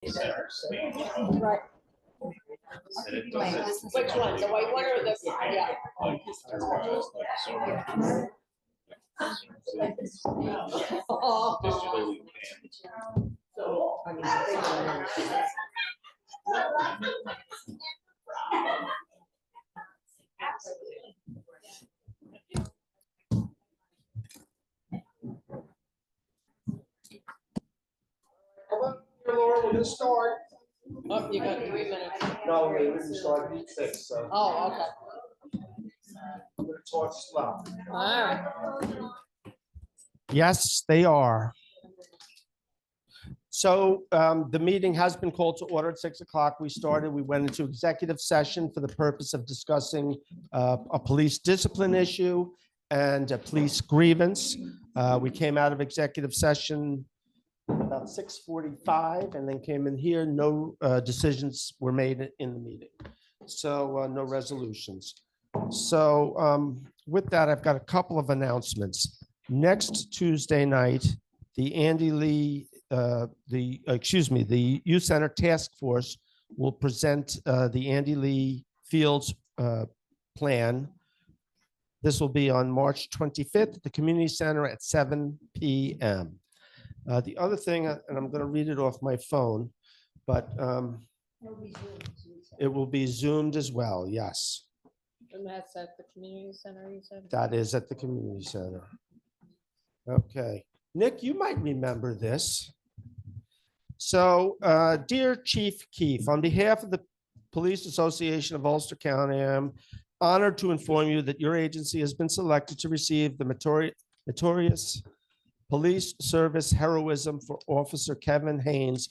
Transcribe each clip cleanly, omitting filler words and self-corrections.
Right. Which one, the white one or the, yeah. Laura, we're gonna start. Oh, you got 3 minutes. No, we didn't start at 6, so Oh, okay. I'm gonna talk slow. All right. Yes, they are. So the meeting has been called to order at 6 o'clock. We went into executive session for the purpose of discussing a police discipline issue and a police grievance. We came out of executive session about 6:45 and then came in here. No decisions were made in the meeting. So no resolutions. So with that, I've got a couple of announcements. Next Tuesday night, the the Youth Center Task Force will present the Andy Lee Fields plan. This will be on March 25th at the Community Center at 7 p.m. The other thing, and I'm going to read it off my phone, but it will be Zoomed as well. Yes, And that's at the community center, you said? that is at the Community Center. Okay. Nick, you might remember this. So, dear Chief Keefe, on behalf of the Police Association of Ulster County, I am honored to inform you that your agency has been selected to receive the Notorious Police Service Heroism for Officer Kevin Haynes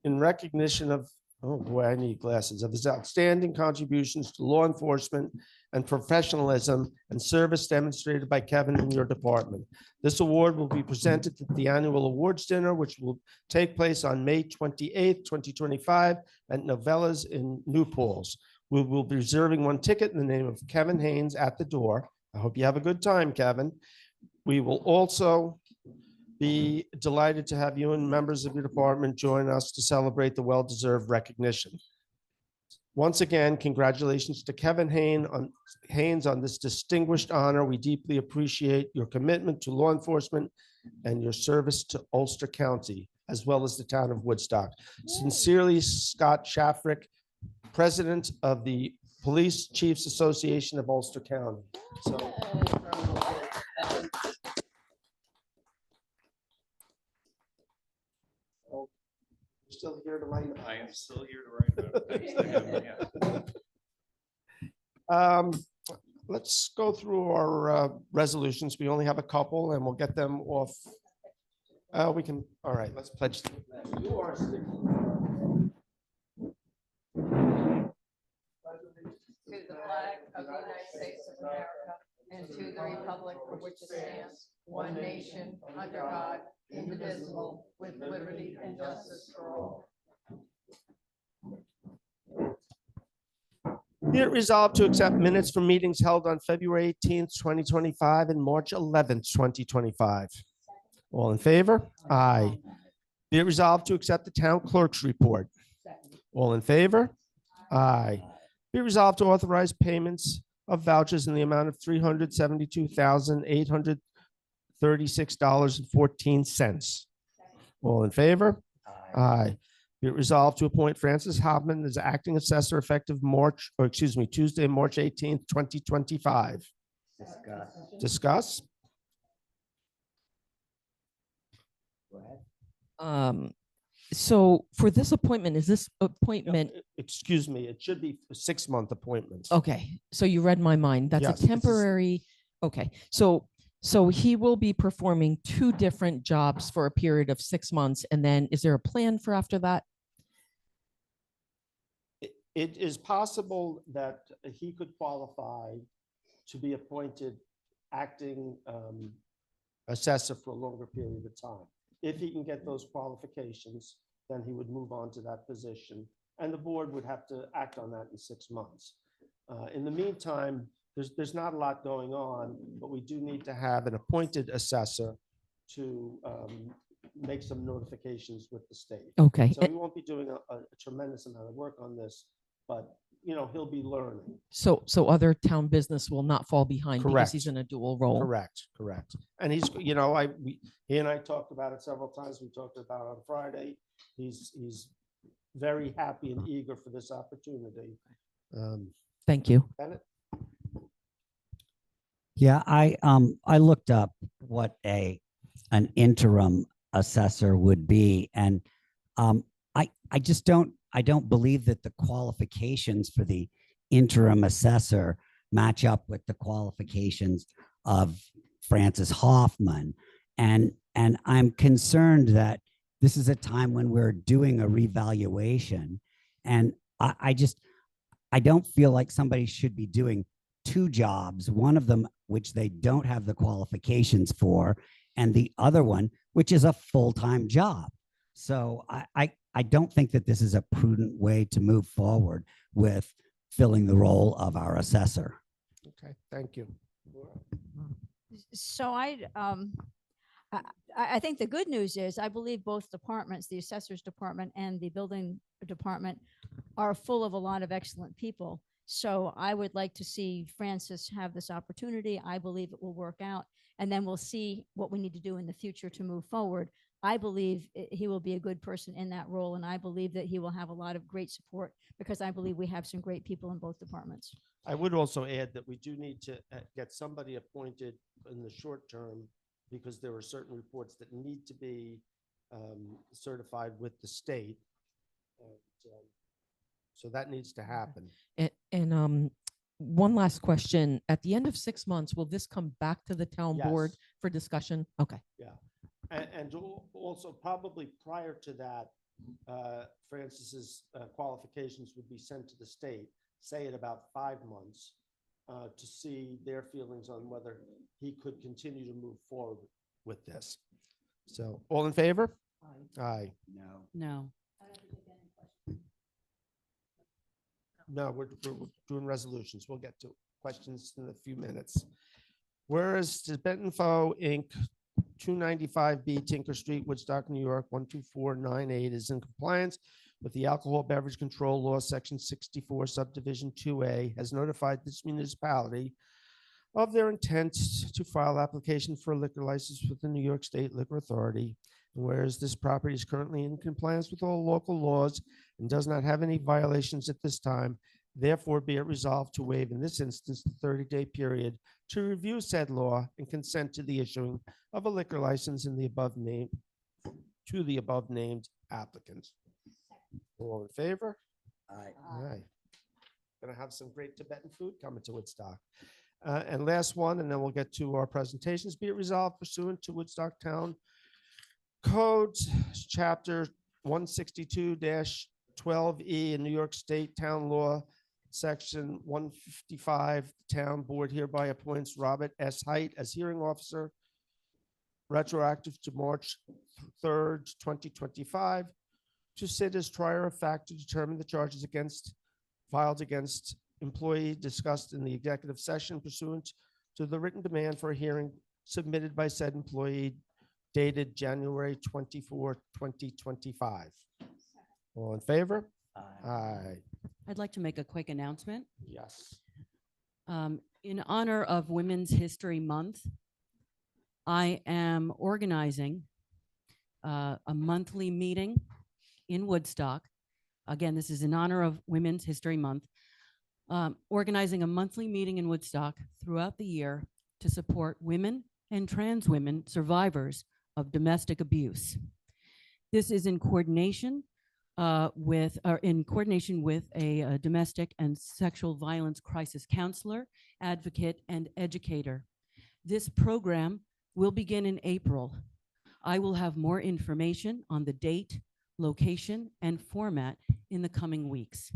in recognition of, oh boy, I need glasses, of his outstanding contributions to law enforcement and professionalism and service demonstrated by Kevin in your department. This award will be presented at the annual awards dinner, which will take place on May 28th, 2025 at Novellas in New Paltz. We will be reserving one ticket in the name of Kevin Haynes at the door. I hope you have a good time, Kevin. We will also be delighted to have you and members of your department join us to celebrate the well-deserved recognition. Once again, congratulations to Kevin Haynes on this distinguished honor. We deeply appreciate your commitment to law enforcement and your service to Ulster County, as well as the town of Woodstock. Sincerely, Scott Shaffrick, President of the Police Chiefs Association of Ulster County. So, still here to write? I am still here to write. Let's go through our resolutions. We only have a couple and we'll get them off. We can, all right, let's pledge. You are To the flag of the United States of America and to the republic for which it stands, one nation, under God, indivisible, with liberty and justice for all. Be it resolved to accept minutes from meetings held on February 18th, 2025 and March 11th, 2025. All in favor? Aye. Be it resolved to accept the town clerk's report. All in favor? Aye. Be resolved to authorize payments of vouchers in the amount of $372,836.14. All in favor? Aye. Be it resolved to appoint Francis Hoffman as acting assessor effective Tuesday, March 18th, 2025. Discuss. So for this appointment, is this appointment? Excuse me, it should be a 6-month appointment. Okay, so you read my mind. That's Yes, a this is- temporary. Okay, so he will be performing 2 different jobs for a period of 6 months. And then is there a plan for after that? It is possible that he could qualify to be appointed acting assessor for a longer period of time. If he can get those qualifications, then he would move on to that position. And the board would have to act on that in 6 months. In the meantime, there's not a lot going on, but we do need to have an appointed assessor to make some notifications with the state. Okay. So he won't be doing a tremendous amount of work on this, but, you know, he'll be learning. So other town business will not fall behind because he's Correct. in a dual role. Correct. And he's, you know, he and I talked about it several times. We talked about it on Friday. He's very happy and eager for this opportunity. Thank you. Bennett? Yeah, I looked up what an interim assessor would be, and I just don't believe that the qualifications for the interim assessor match up with the qualifications of Francis Hoffman, and I'm concerned that this is a time when we're doing a revaluation, and I don't feel like somebody should be doing two jobs, one of them which they don't have the qualifications for, and the other one which is a full-time job. So I don't think that this is a prudent way to move forward with filling the role of our assessor. Okay, thank you. So I think the good news is I believe both departments, the assessor's department and the building department, are full of a lot of excellent people. So I would like to see Francis have this opportunity. I believe it will work out, and then we'll see what we need to do in the future to move forward. I believe he will be a good person in that role, and I believe that he will have a lot of great support because I believe we have some great people in both departments. I would also add that we do need to get somebody appointed in the short term because there are certain reports that need to be certified with the state. So that needs to happen. And one last question. At the end of 6 months, will this come back to the town board Yes. for discussion? Okay. Yeah. And also probably prior to that, Francis's qualifications would be sent to the state, say at about 5 months, to see their feelings on whether he could continue to move forward with this. So all in favor? Aye. No. No. No, we're doing resolutions. We'll get to questions in a few minutes. Whereas the Benton Foe Inc., 295B Tinker Street, Woodstock, New York, 12498 is in compliance with the Alcohol Beverage Control Law, Section 64, Subdivision 2A, has notified this municipality of their intent to file application for a liquor license with the New York State Liquor Authority. And whereas this property is currently in compliance with all local laws and does not have any violations at this time, therefore be it resolved to waive in this instance the 30-day period to review said law and consent to the issuing of a liquor license in the above named applicants. All in favor? Aye. Aye. Gonna have some great Tibetan food coming to Woodstock. And last one, and then we'll get to our presentations. Be it resolved pursuant to Woodstock Town Codes, Chapter 162-12E in New York State Town Law, Section 155, the Town Board hereby appoints Robert S. Height as hearing officer, retroactive to March 3rd, 2025, to sit as trier of fact to determine the charges filed against employee discussed in the executive session pursuant to the written demand for a hearing submitted by said employee dated January 24, 2025. All in favor? Aye. I'd like to make a quick announcement. Yes. In honor of Women's History Month, I am organizing a monthly meeting in Woodstock. Again, this is in honor of Women's History Month. Organizing a monthly meeting in Woodstock throughout the year to support women and trans women survivors of domestic abuse. This is in coordination with a domestic and sexual violence crisis counselor, advocate, and educator. This program will begin in April. I will have more information on the date, location, and format in the coming weeks.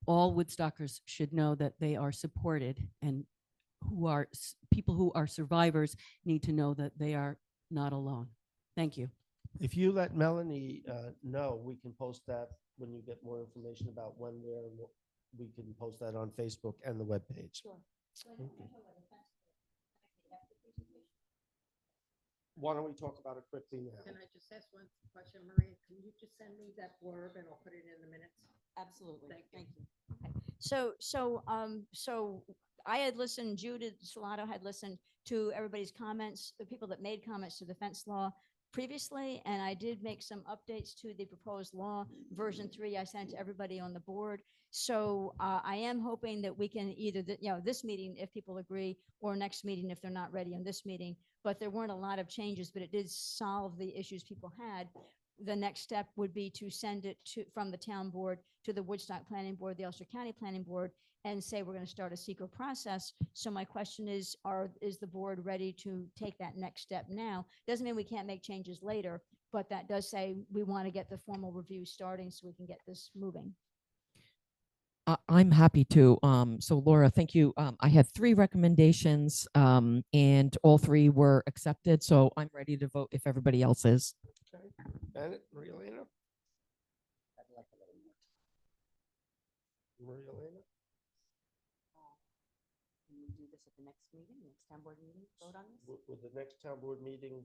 All Woodstockers should know that they are supported, and people who are survivors need to know that they are not alone. Thank you. If you let Melanie know, we can post that when you get more information about when, where, and we can post that on Facebook and the webpage. Sure. why don't we talk about it quickly now? Can I just ask one question, Maria? Can you just send me that blurb and I'll put it in the minutes? Absolutely. Thank you. So I had listened, Judith Salato had listened to everybody's comments, the people that made comments to the fence law previously, and I did make some updates to the proposed law. Version 3 I sent to everybody on the board. So I am hoping that we can either, this meeting, if people agree, or next meeting if they're not ready on this meeting. But there weren't a lot of changes, but it did solve the issues people had. The next step would be to send it from the town board to the Woodstock Planning Board, the Ulster County Planning Board, and say we're going to start a secret process. So my question is the board ready to take that next step now? Doesn't mean we can't make changes later, but that does say we want to get the formal review starting so we can get this moving. I'm happy to. So Laura, thank you. I had 3 recommendations, and all 3 were accepted. So I'm ready to vote if everybody else is. Okay. Bennett, Maria Elena? Maria Elena? Can we do this at the next meeting, next town board meeting, vote on this? With the next town board meeting?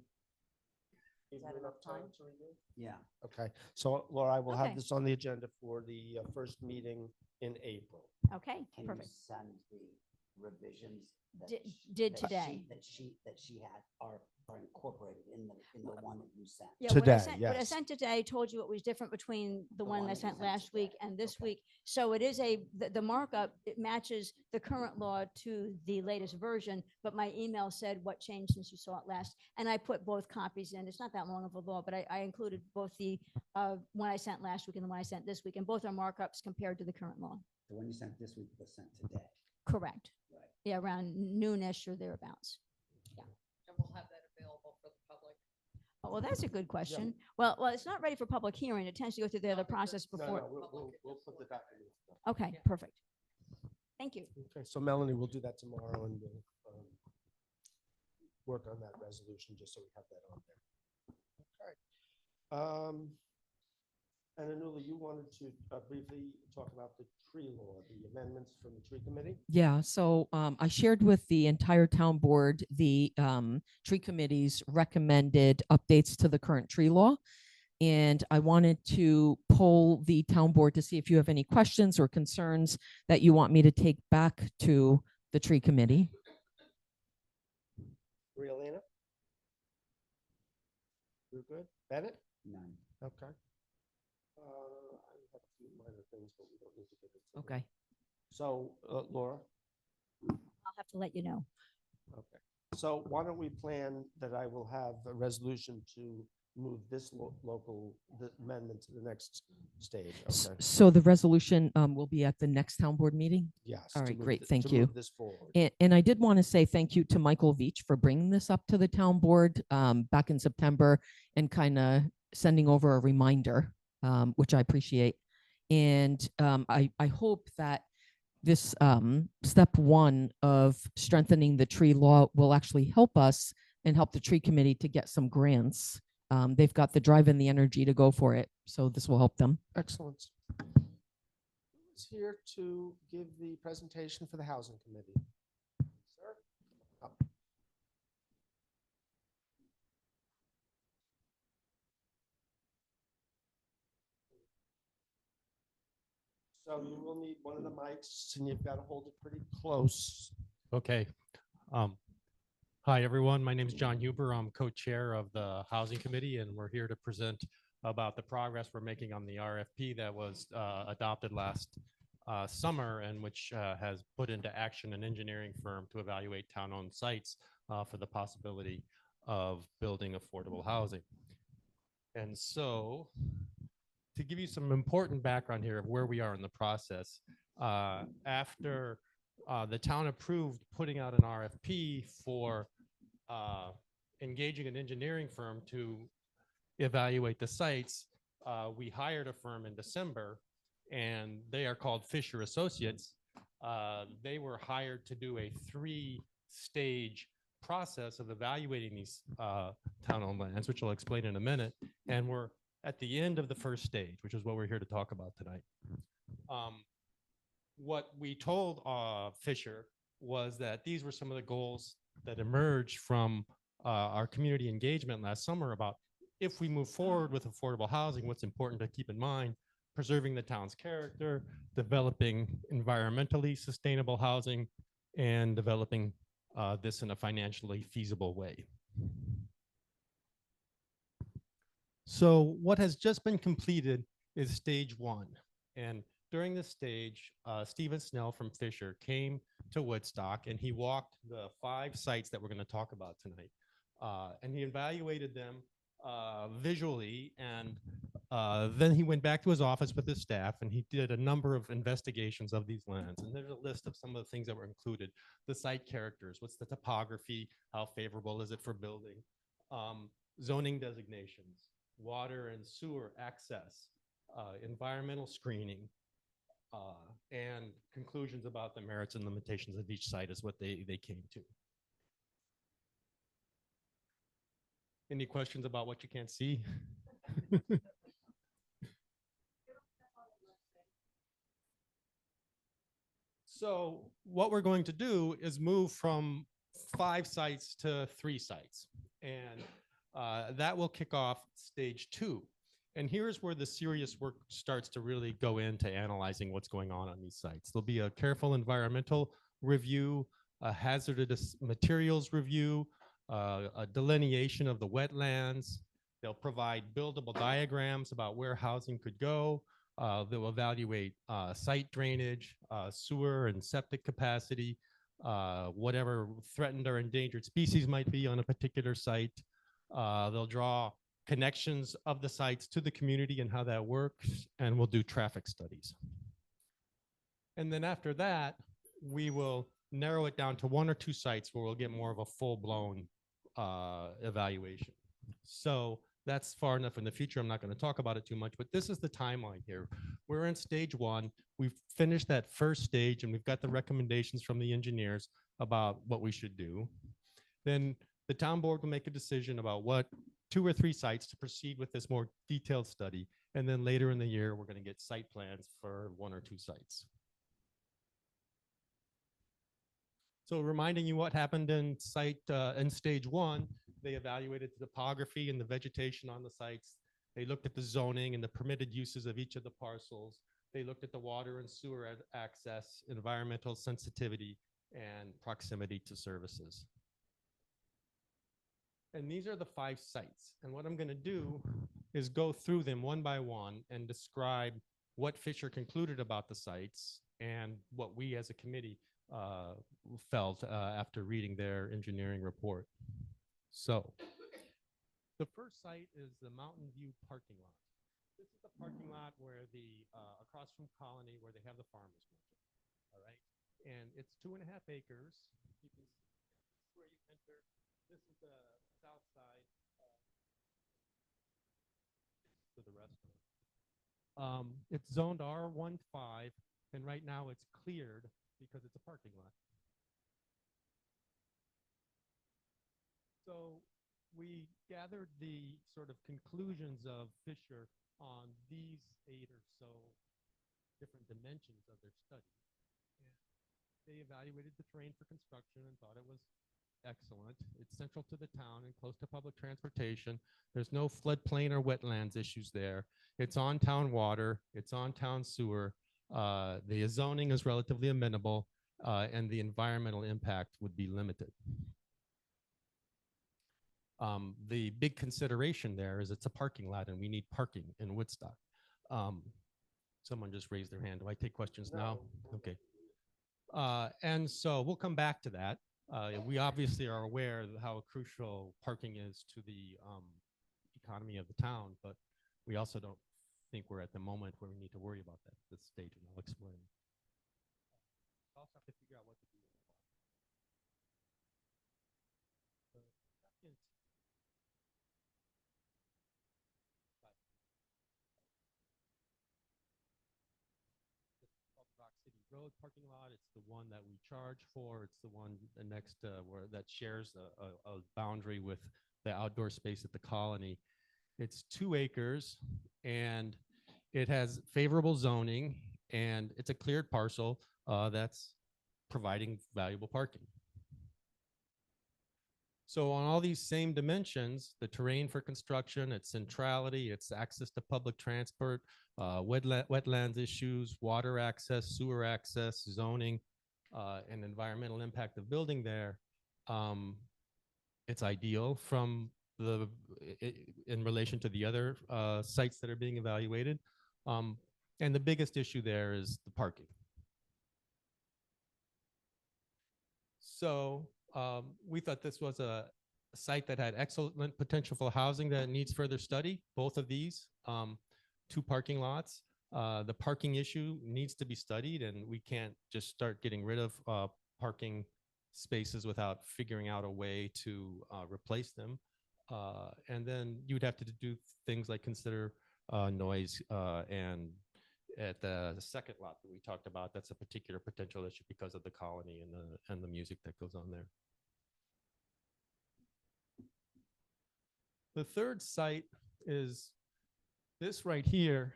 give that you enough time? to review? Yeah. Okay, so Laura, I will Okay. have this on the agenda for the first meeting in April. Okay, Can you perfect. send the revisions that Did- sh- did that today. that she had are incorporated in the one that you sent? Yeah, Today, what I yes. sent today told you it was different between the one one I that you sent sent last week today. and this Okay. week. So it is the markup, it matches the current law to the latest version, but my email said what changed since you saw it last. And I put both copies in. It's not that long of a law, but I included both the one I sent last week and the one I sent this week, and both are markups compared to the current law. The one you sent this week was sent today. Correct. Right. Yeah, around noonish or thereabouts. And we'll have that available for the public. Oh, well, that's a good question. Well, it's not ready for public hearing. It tends to go through the other process No, before. no, we'll put the document. Okay, Yeah. perfect. Thank you. Okay, so Melanie, we'll do that tomorrow and we'll work on that resolution just so we have that on there. Okay. And Anula, you wanted to briefly talk about the tree law, the amendments from the tree committee? Yeah, so I shared with the entire town board the tree committee's recommended updates to the current tree law. And I wanted to poll the town board to see if you have any questions or concerns that you want me to take back to the tree committee. Maria Elena? You're good? Bennett? None. Okay. I have a few minor things, but we don't need to get into them. Okay. So, Laura? I'll have to let you know. Okay. So why don't we plan that I will have a resolution to move this the amendment to the next stage? Okay. So the resolution will be at the next town board meeting? Yes. All to right, move great, th- thank to you. move this forward. And I did want to say thank you to Michael Veach for bringing this up to the town board back in September and kind of sending over a reminder, which I appreciate. And I hope that this step 1 of strengthening the tree law will actually help us and help the tree committee to get some grants. They've got the drive and the energy to go for it. So this will help them. Excellent. Who's here to give the presentation for the housing committee? Sir? Up. So you will need one of the mics and you've got to hold it pretty close. Okay. Hi, everyone. My name is John Huber. I'm co-chair of the Housing Committee, and we're here to present about the progress we're making on the RFP that was adopted last summer and which has put into action an engineering firm to evaluate town-owned sites for the possibility of building affordable housing. And so to give you some important background here of where we are in the process, after the town approved putting out an RFP for engaging an engineering firm to evaluate the sites, we hired a firm in December, and they are called Fisher Associates. They were hired to do a 3-stage process of evaluating these town-owned lands, which I'll explain in a minute. And we're at the end of the first stage, which is what we're here to talk about tonight. What we told Fisher was that these were some of the goals that emerged from our community engagement last summer about if we move forward with affordable housing, what's important to keep in mind, preserving the town's character, developing environmentally sustainable housing, and developing this in a financially feasible way. So what has just been completed is stage 1. And during this stage, Stephen Snell from Fisher came to Woodstock and he walked the 5 sites that we're going to talk about tonight. And he evaluated them visually, and then he went back to his office with his staff and he did a number of investigations of these lands. And there's a list of some of the things that were included. The site characters, what's the topography, how favorable is it for building, zoning designations, water and sewer access, environmental screening, and conclusions about the merits and limitations of each site is what they came to. Any questions about what you can't see? So what we're going to do is move from 5 sites to 3 sites. And that will kick off stage 2. And here's where the serious work starts to really go into analyzing what's going on these sites. There'll be a careful environmental review, a hazardous materials review, a delineation of the wetlands. They'll provide buildable diagrams about where housing could go. They'll evaluate site drainage, sewer and septic capacity, whatever threatened or endangered species might be on a particular site. They'll draw connections of the sites to the community and how that works, and we'll do traffic studies. And then after that, we will narrow it down to 1 or 2 sites where we'll get more of a full-blown evaluation. So that's far enough in the future. I'm not going to talk about it too much, but this is the timeline here. We're in stage 1. We've finished that first stage, and we've got the recommendations from the engineers about what we should do. Then the town board will make a decision about what 2 or 3 sites to proceed with this more detailed study. And then later in the year, we're going to get site plans for 1 or 2 sites. So reminding you what happened in stage 1, they evaluated the topography and the vegetation on the sites. They looked at the zoning and the permitted uses of each of the parcels. They looked at the water and sewer access, environmental sensitivity, and proximity to services. And these are the 5 sites. And what I'm going to do is go through them one by one and describe what Fisher concluded about the sites and what we as a committee felt after reading their engineering report. So the first site is the Mountain View parking lot. This is the parking lot where across from Colony, where they have the farmers market. All right. And it's 2.5 acres. You can see where you enter. This is the south side to the restaurant. It's zoned R15, and right now it's cleared because it's a parking lot. So we gathered the sort of conclusions of Fisher on these 8 or so different dimensions of their study. And they evaluated the terrain for construction and thought it was excellent. It's central to the town and close to public transportation. There's no floodplain or wetlands issues there. It's on town water. It's on town sewer. The zoning is relatively amenable, and the environmental impact would be limited. The big consideration there is it's a parking lot and we need parking in Woodstock. Someone just raised their hand. Do I take questions now? Okay. And so we'll come back to that. We obviously are aware of how crucial parking is to the economy of the town, but we also don't think we're at the moment where we need to worry about that at this stage, and I'll explain. We also have to figure out what to do with the park. The second Rock City Road parking lot. It's the one that we charge for. It's the one next where that shares a boundary with the outdoor space at the Colony. It's 2 acres and it has favorable zoning, and it's a cleared parcel that's providing valuable parking. So on all these same dimensions, the terrain for construction, its centrality, its access to public transport, wetlands issues, water access, sewer access, zoning, and environmental impact of building there, it's ideal from in relation to the other sites that are being evaluated. And the biggest issue there is the parking. So we thought this was a site that had excellent potential for housing that needs further study, both of these, 2 parking lots. The parking issue needs to be studied, and we can't just start getting rid of parking spaces without figuring out a way to replace them. And then you'd have to do things like consider noise and at the second lot that we talked about, that's a particular potential issue because of the colony and the music that goes on there. The third site is this right here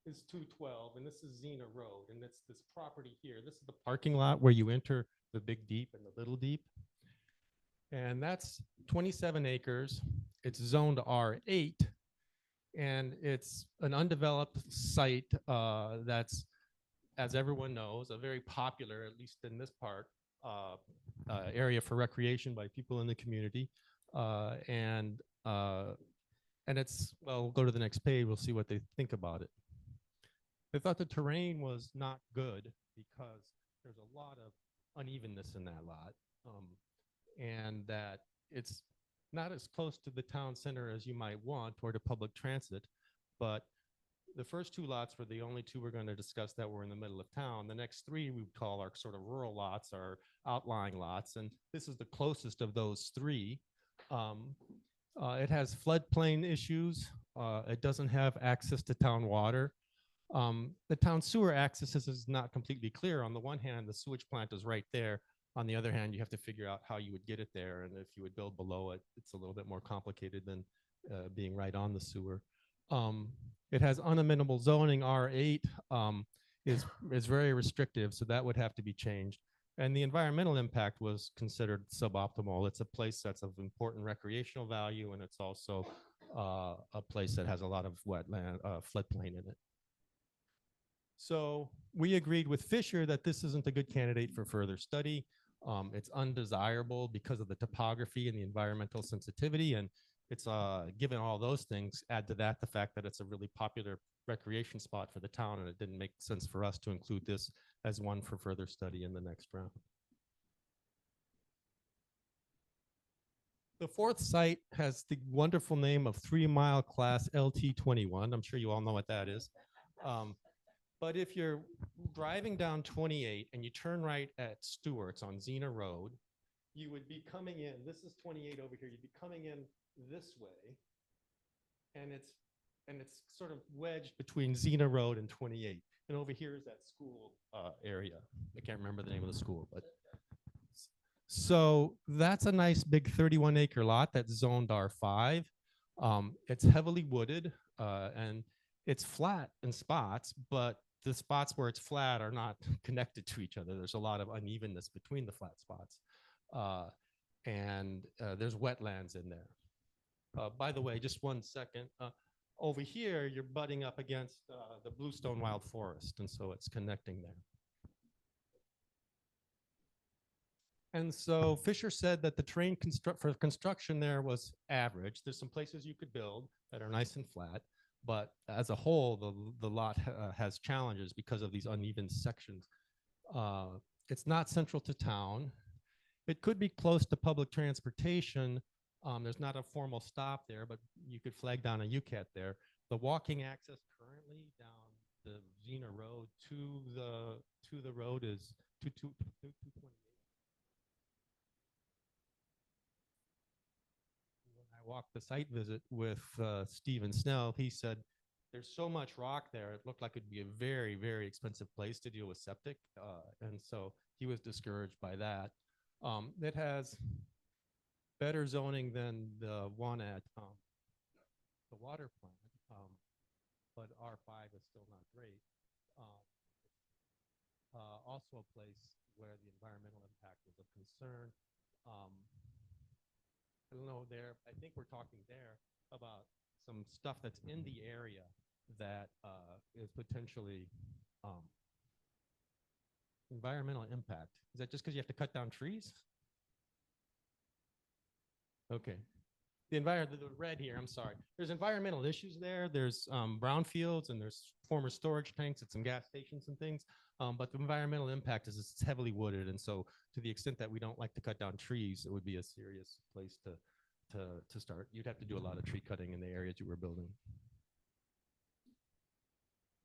is 212, and this is Xena Road, and it's this property here. This is the parking lot where you enter the Big Deep and the Little Deep. And that's 27 acres. It's zoned R8. And it's an undeveloped site that's, as everyone knows, a very popular, at least in this part, area for recreation by people in the community. And it's, well, we'll go to the next page, we'll see what they think about it. They thought the terrain was not good because there's a lot of unevenness in that lot, and that it's not as close to the town center as you might want or to public transit, but the first 2 lots were the only 2 we're going to discuss that were in the middle of town. The next 3 we would call our sort of rural lots, our outlying lots, and this is the closest of those 3. It has floodplain issues. It doesn't have access to town water. The town sewer access is not completely clear. On the one hand, the sewage plant is right there. On the other hand, you have to figure out how you would get it there. And if you would build below it, it's a little bit more complicated than being right on the sewer. It has unamendable zoning. R8 is very restrictive, so that would have to be changed. And the environmental impact was considered suboptimal. It's a place that's of important recreational value, and it's also a place that has a lot of wetland, floodplain in it. So we agreed with Fisher that this isn't a good candidate for further study. It's undesirable because of the topography and the environmental sensitivity. And it's given all those things, add to that the fact that it's a really popular recreation spot for the town, and it didn't make sense for us to include this as one for further study in the next round. The 4th site has the wonderful name of 3 Mile Class LT21. I'm sure you all know what that is. But if you're driving down 28 and you turn right at Stewart's on Xena Road, you would be coming in, this is 28 over here, you'd be coming in this way, and it's sort of wedged between Xena Road and 28. And over here is that school area. I can't remember the name of the school, but so that's a nice big 31-acre lot that's zoned R5. It's heavily wooded, and it's flat in spots, but the spots where it's flat are not connected to each other. There's a lot of unevenness between the flat spots. And there's wetlands in there. By the way, just one second. Over here, you're butting up against the Bluestone Wild Forest, and so it's connecting there. And so Fisher said that the terrain for construction there was average. There's some places you could build that are nice and flat, but as a whole, the lot has challenges because of these uneven sections. It's not central to town. It could be close to public transportation. There's not a formal stop there, but you could flag down a UCAT there. The walking access currently down the Xena Road to the road is 228. When I walked the site visit with Stephen Snell, he said, there's so much rock there, it looked like it'd be a very, very expensive place to deal with septic. And so he was discouraged by that. It has better zoning than the one at the water plant, but R5 is still not great. Also a place where the environmental impact is of concern. I don't know there, I think we're talking there about some stuff that's in the area that is potentially environmental impact. Is that just because you have to cut down trees? Okay. The environment, the red here, I'm sorry. There's environmental issues there. There's brownfields and there's former storage tanks at some gas stations and things. But the environmental impact is it's heavily wooded. And so to the extent that we don't like to cut down trees, it would be a serious place to start. You'd have to do a lot of tree cutting in the areas you were building.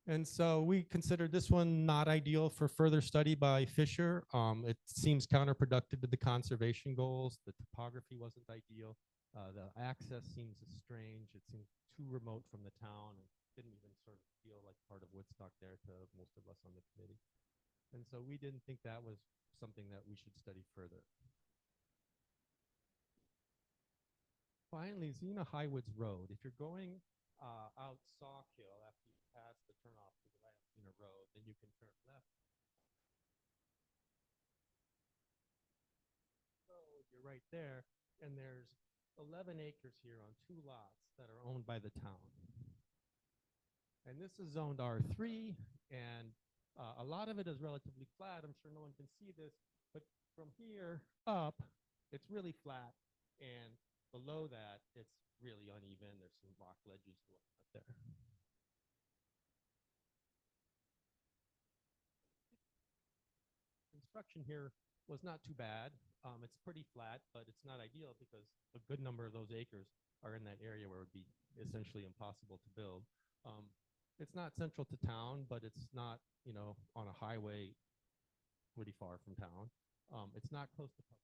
And so we considered this one not ideal for further study by Fisher. It seems counterproductive to the conservation goals. The topography wasn't ideal. The access seems strange. It seems too remote from the town and didn't even sort of feel like part of Woodstock there to most of us on the committee. And so we didn't think that was something that we should study further. Finally, Xena Highwoods Road. If you're going out Sawkill after you pass the turnoff to the right of Xena Road, then you can turn left. So you're right there, and there's 11 acres here on 2 lots that are owned by the town. And this is zoned R3, and a lot of it is relatively flat. I'm sure no one can see this, but from here up, it's really flat, and below that, it's really uneven. There's some rock ledges and whatnot there. Construction here was not too bad. It's pretty flat, but it's not ideal because a good number of those acres are in that area where it would be essentially impossible to build. It's not central to town, but it's not, you know, on a highway pretty far from town. It's not close to public.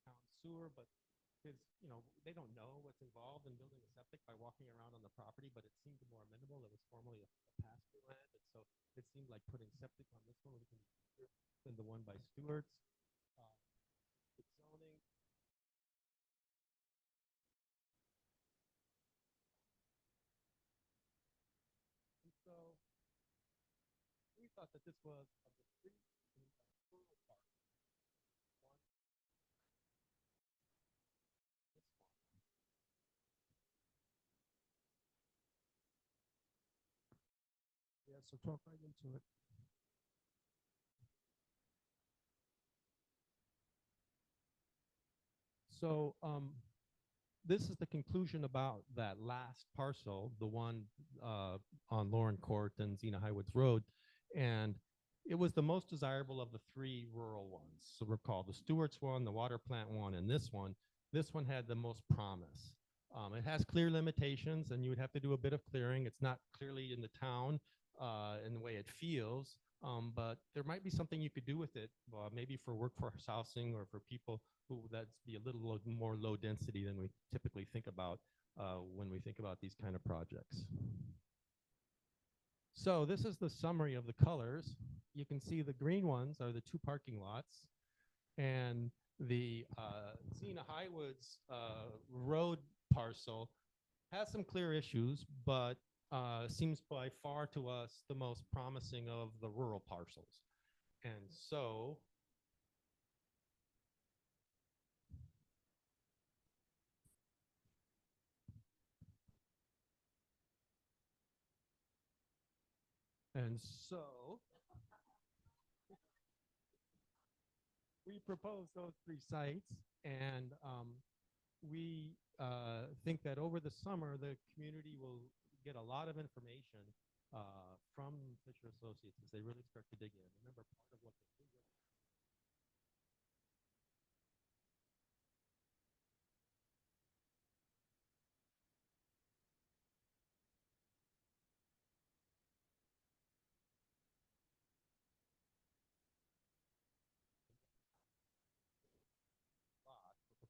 Town sewer, but because, you know, they don't know what's involved in building a septic by walking around on the property, but it seemed more amenable. It was formerly a pasture land, and so it seemed like putting septic on this one would be easier than the one by Stewart's. It's zoning. And so we thought that this was of the 3 rural parks. One, this one. Yeah, so talk right into it. So this is the conclusion about that last parcel, the one on Lauren Court and Xena Highwoods Road. And it was the most desirable of the 3 rural ones. So recall the Stewart's one, the water plant one, and this one. This one had the most promise. It has clear limitations, and you would have to do a bit of clearing. It's not clearly in the town in the way it feels, but there might be something you could do with it, maybe for workforce housing or for people who that's be a little more low density than we typically think about when we think about these kind of projects. So this is the summary of the colors. You can see the green ones are the 2 parking lots, and the Xena Highwoods road parcel has some clear issues, but seems by far to us the most promising of the rural parcels. And so we propose those 3 sites, and we think that over the summer, the community will get a lot of information from Fisher Associates as they really start to dig in. Remember, part of what they do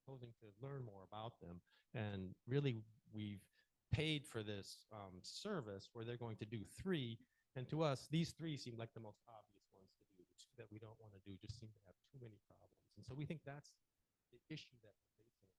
proposing to learn more about them. And really, we've paid for this service where they're going to do 3. And to us, these 3 seem like the most obvious ones to do. The 2 that we don't want to do just seem to have too many problems. And so we think that's the issue that we're facing.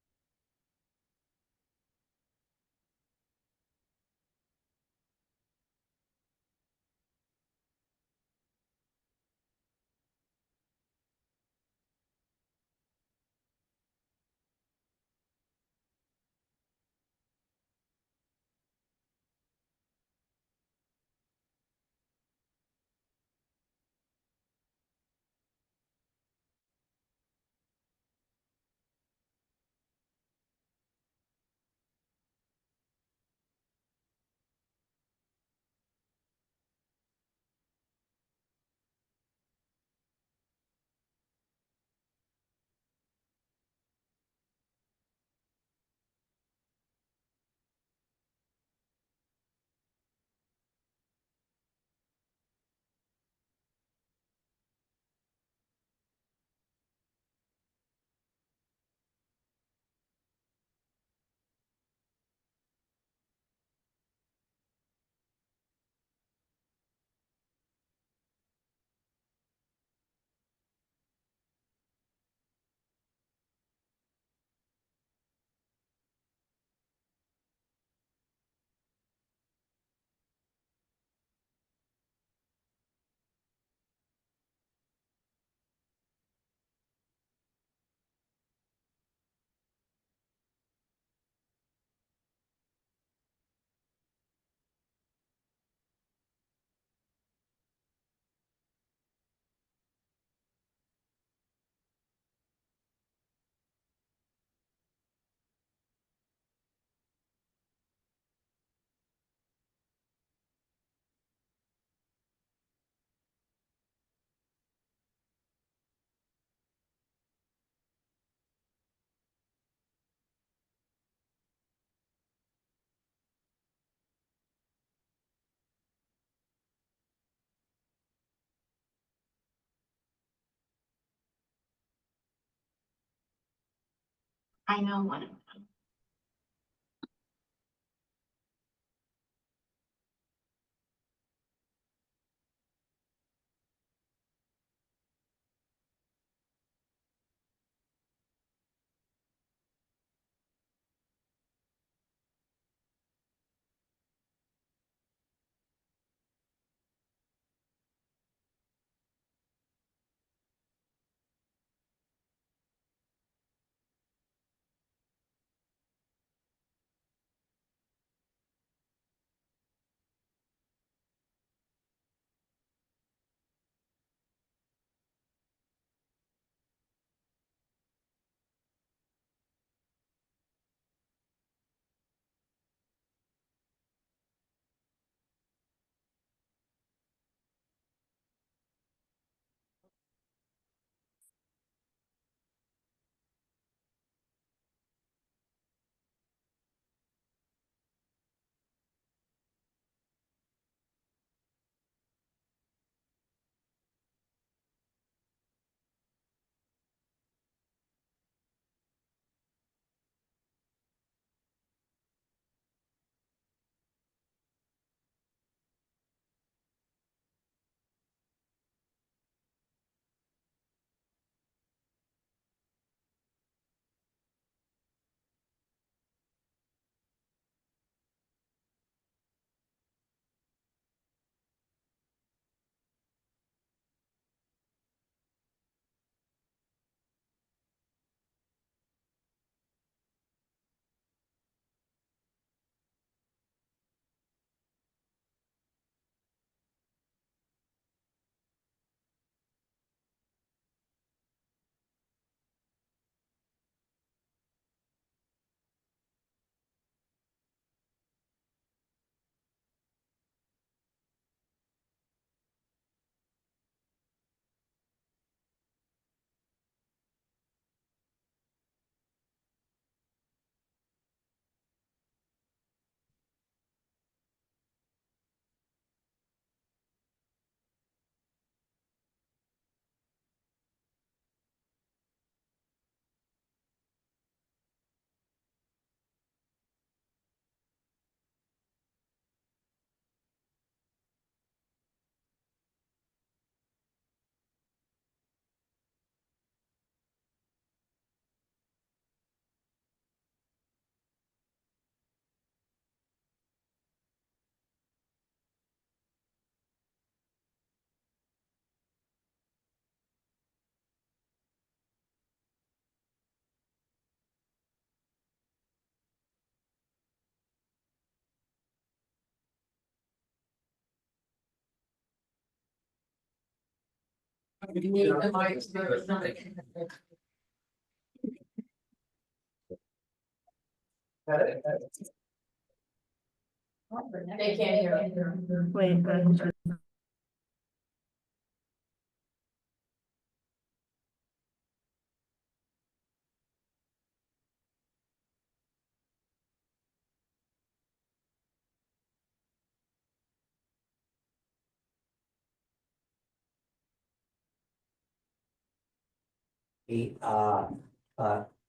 I know one of them. They can't hear it. Wait,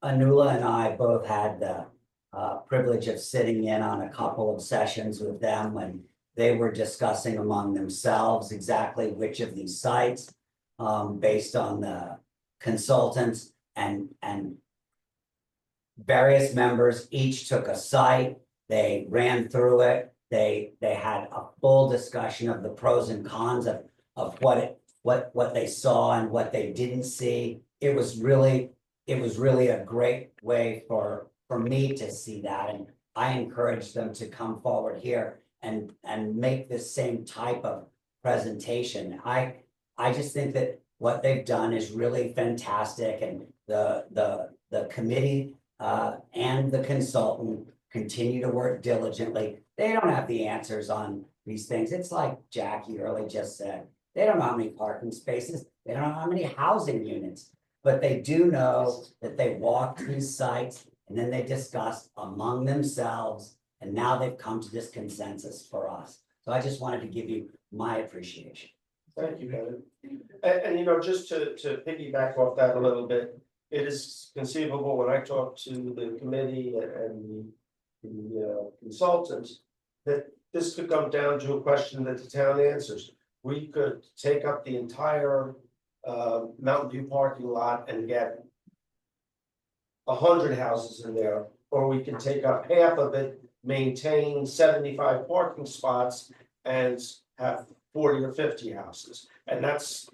Anula and I both had the privilege of sitting in on a couple of sessions with them when they were discussing among themselves exactly which of these sites, based on the consultants and various members each took a site, they ran through it, they had a full discussion of the pros and cons of what they saw and what they didn't see. It was really a great way for me to see that, and I encourage them to come forward here and make this same type of presentation. I just think that what they've done is really fantastic, and the committee and the consultant continue to work diligently. They don't have the answers on these things. It's like Jackie early just said. They don't know how many parking spaces. They don't know how many housing units. But they do know that they walked these sites and then they discussed among themselves. And now they've come to this consensus for us. So I just wanted to give you my appreciation. Thank you, Kevin. And you know, just to piggyback off that a little bit, it is conceivable when I talk to the committee and the consultants, that this could come down to a question that the town answers. We could take up the entire Mountain View parking lot and get 100 houses in there, or we could take up half of it, maintain 75 parking spots and have 40 or 50 houses. And that's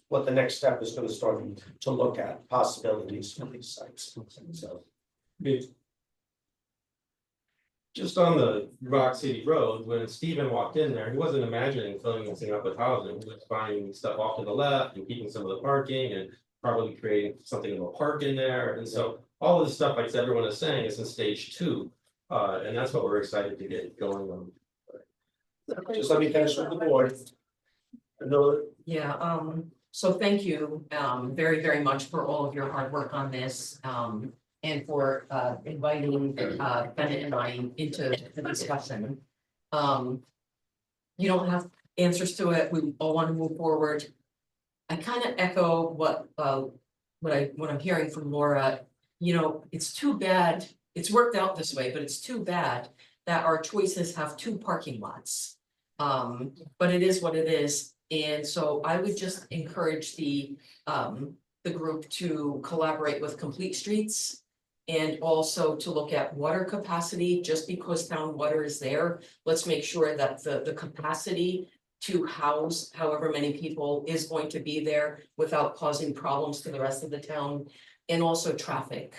what the next step is going to start to look at, possibilities for these sites. So, Just on the Rock City Road, when Stephen walked in there, he wasn't imagining filling this thing up with housing. He was finding stuff off to the left and keeping some of the parking and probably creating something of a park in there. And so all of the stuff, like everyone is saying, is in stage 2. And that's what we're excited to get going on. just let me finish with the board. No, Yeah, so thank you, very, very much for all of your hard work on this, and for, inviting, Bennett and I into the discussion. You don't have answers to it, we all want to move forward. I kind of echo what I'm hearing from Laura, you know, it's too bad, it's worked out this way, but it's too bad that our choices have 2 parking lots. But it is what it is. And so I would just encourage the group to collaborate with Complete Streets. And also to look at water capacity, just because town water is there, let's make sure that the capacity to house however many people is going to be there without causing problems to the rest of the town. And also traffic.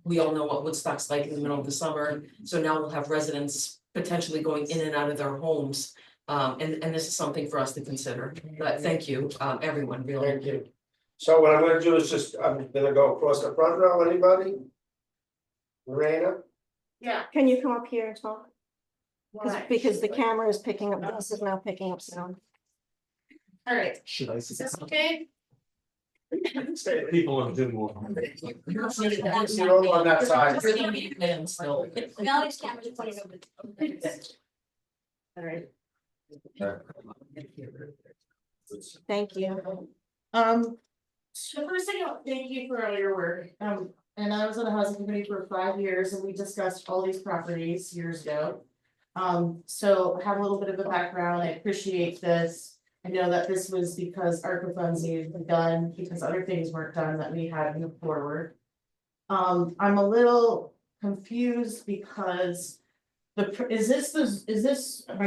We all know what Woodstock's like in the middle of the summer, so now we'll have residents potentially going in and out of their homes. And this is something for us to consider, but thank you, everyone, really. thank you. So what I'm gonna do is just, I'm gonna go across the front row, anybody? Lorena? Yeah. Can you come up here and talk? Because the camera is picking up, this is now picking up sound. All right. Should I Is this okay? People want to do more. You're all on that side. Alex camera's pointing over. All right. Thank you. So first thing, thank you for all your work. And I was on the housing committee for 5 years and we discussed all these properties years ago. So I have a little bit of a background. I appreciate this. I know that this was because ARPA funds needed to be done because other things weren't done that we had to move forward. I'm a little confused because my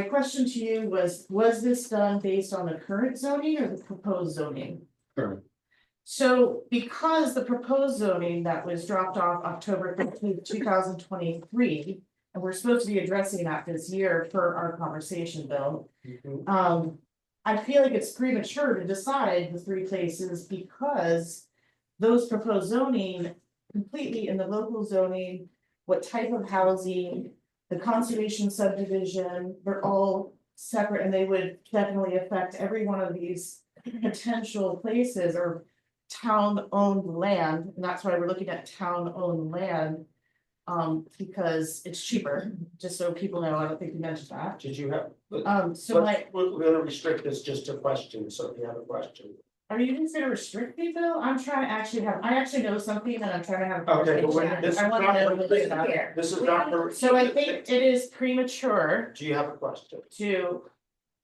question to you was this done based on the current zoning or the proposed zoning? Current. So because the proposed zoning that was dropped off October 15th, 2023, and we're supposed to be addressing that this year per our conversation, Bill. I feel like it's premature to decide the 3 places because those proposed zoning completely in the local zoning, what type of housing, the conservation subdivision, they're all separate and they would definitely affect every one of these potential places or town-owned land, and that's why we're looking at town-owned land. Because it's cheaper, just so people know, I don't think you mentioned that. Did you have? So We're gonna restrict this just to questions, so if you have a question. are you just gonna restrict me, Bill? I'm trying to I actually know something and I'm trying to have. a Okay, but conversation. this is I wanna not, know what it's about. this is not for. So I think it is premature Do you have a question?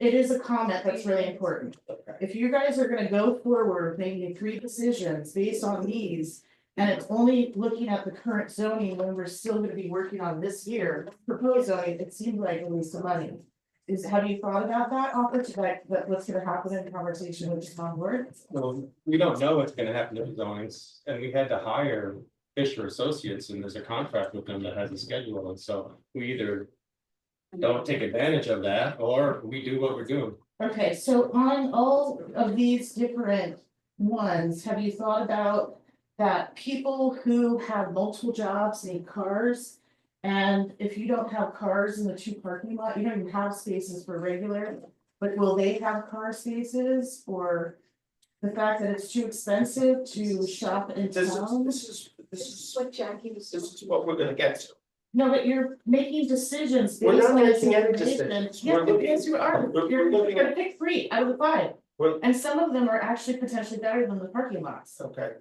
it is a comment that's really important. Okay. If you guys are gonna go forward making 3 decisions based on these. And it's only looking at the current zoning when we're still gonna be working on this year, proposed zoning, it seemed like a waste of money. Have you thought about that, offer to that what's gonna happen in conversation with the town board? Well, we don't know what's gonna happen to the zonings, and we had to hire Fisher Associates, and there's a contract with them that has a schedule, and so we either don't take advantage of that, or we do what we're doing. Okay, so on all of these different ones, have you thought about that people who have multiple jobs need cars? And if you don't have cars in the 2 parking lot, you don't even have spaces for regular, but will they have car spaces? Or the fact that it's too expensive to shop in town? This is What Jackie was. this is what we're gonna get to. No, but you're making decisions. We're based not on this making any information. decisions. Yeah, We're looking- yes, you are. we're You're looking gonna at- pick 3 out of the 5. Well- And some of them are actually potentially better than the parking lots. Okay.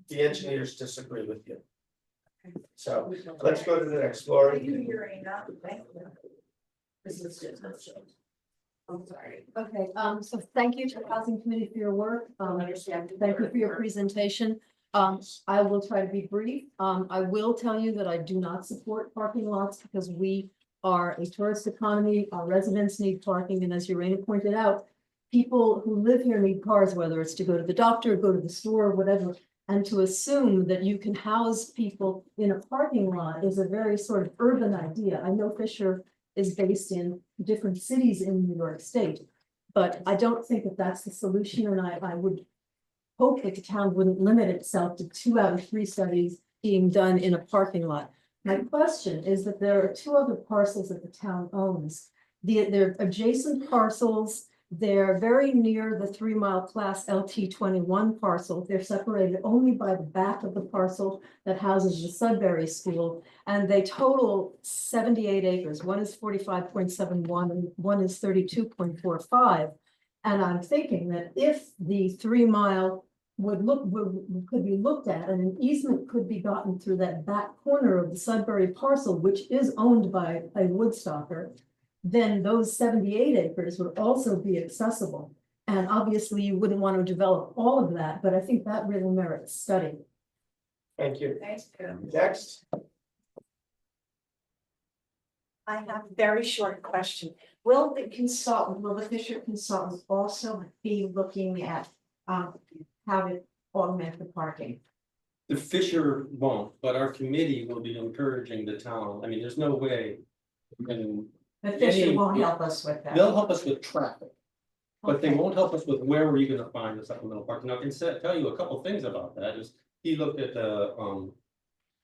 The engineers disagree with you. So let's go to the next, Laura. I'm sorry. Okay, so thank you to the Housing Committee for your work. Thank you for your presentation. I will try to be brief. I will tell you that I do not support parking lots because we are a tourist economy. Our residents need parking, and as Urena pointed out, people who live here need cars, whether it's to go to the doctor, go to the store, whatever. And to assume that you can house people in a parking lot is a very sort of urban idea. I know Fisher is based in different cities in New York State, but I don't think that that's the solution, and I would hope that the town wouldn't limit itself to 2 out of 3 studies being done in a parking lot. My question is that there are 2 other parcels that the town owns. They're adjacent parcels. They're very near the 3 Mile Class LT 21 parcel. They're separated only by the back of the parcel that houses the Sudbury School. And they total 78 acres. One is 45.71 and one is 32.45. And I'm thinking that if the 3 Mile could be looked at, and an easement could be gotten through that back corner of the Sudbury parcel, which is owned by a Woodstocker, then those 78 acres would also be accessible. And obviously you wouldn't want to develop all of that, but I think that really merits study. Thank you. Thanks. Next. I have a very short question. Will the Fisher consultant also be looking at how to augment the parking? The Fisher won't, but our committee will be encouraging the town. I mean, there's no way. And The Fisher won't help us with that. they'll help us with traffic, but they Okay. won't help us with where were you gonna find the supplemental parking. Now, I can tell you a couple things about that is he looked at the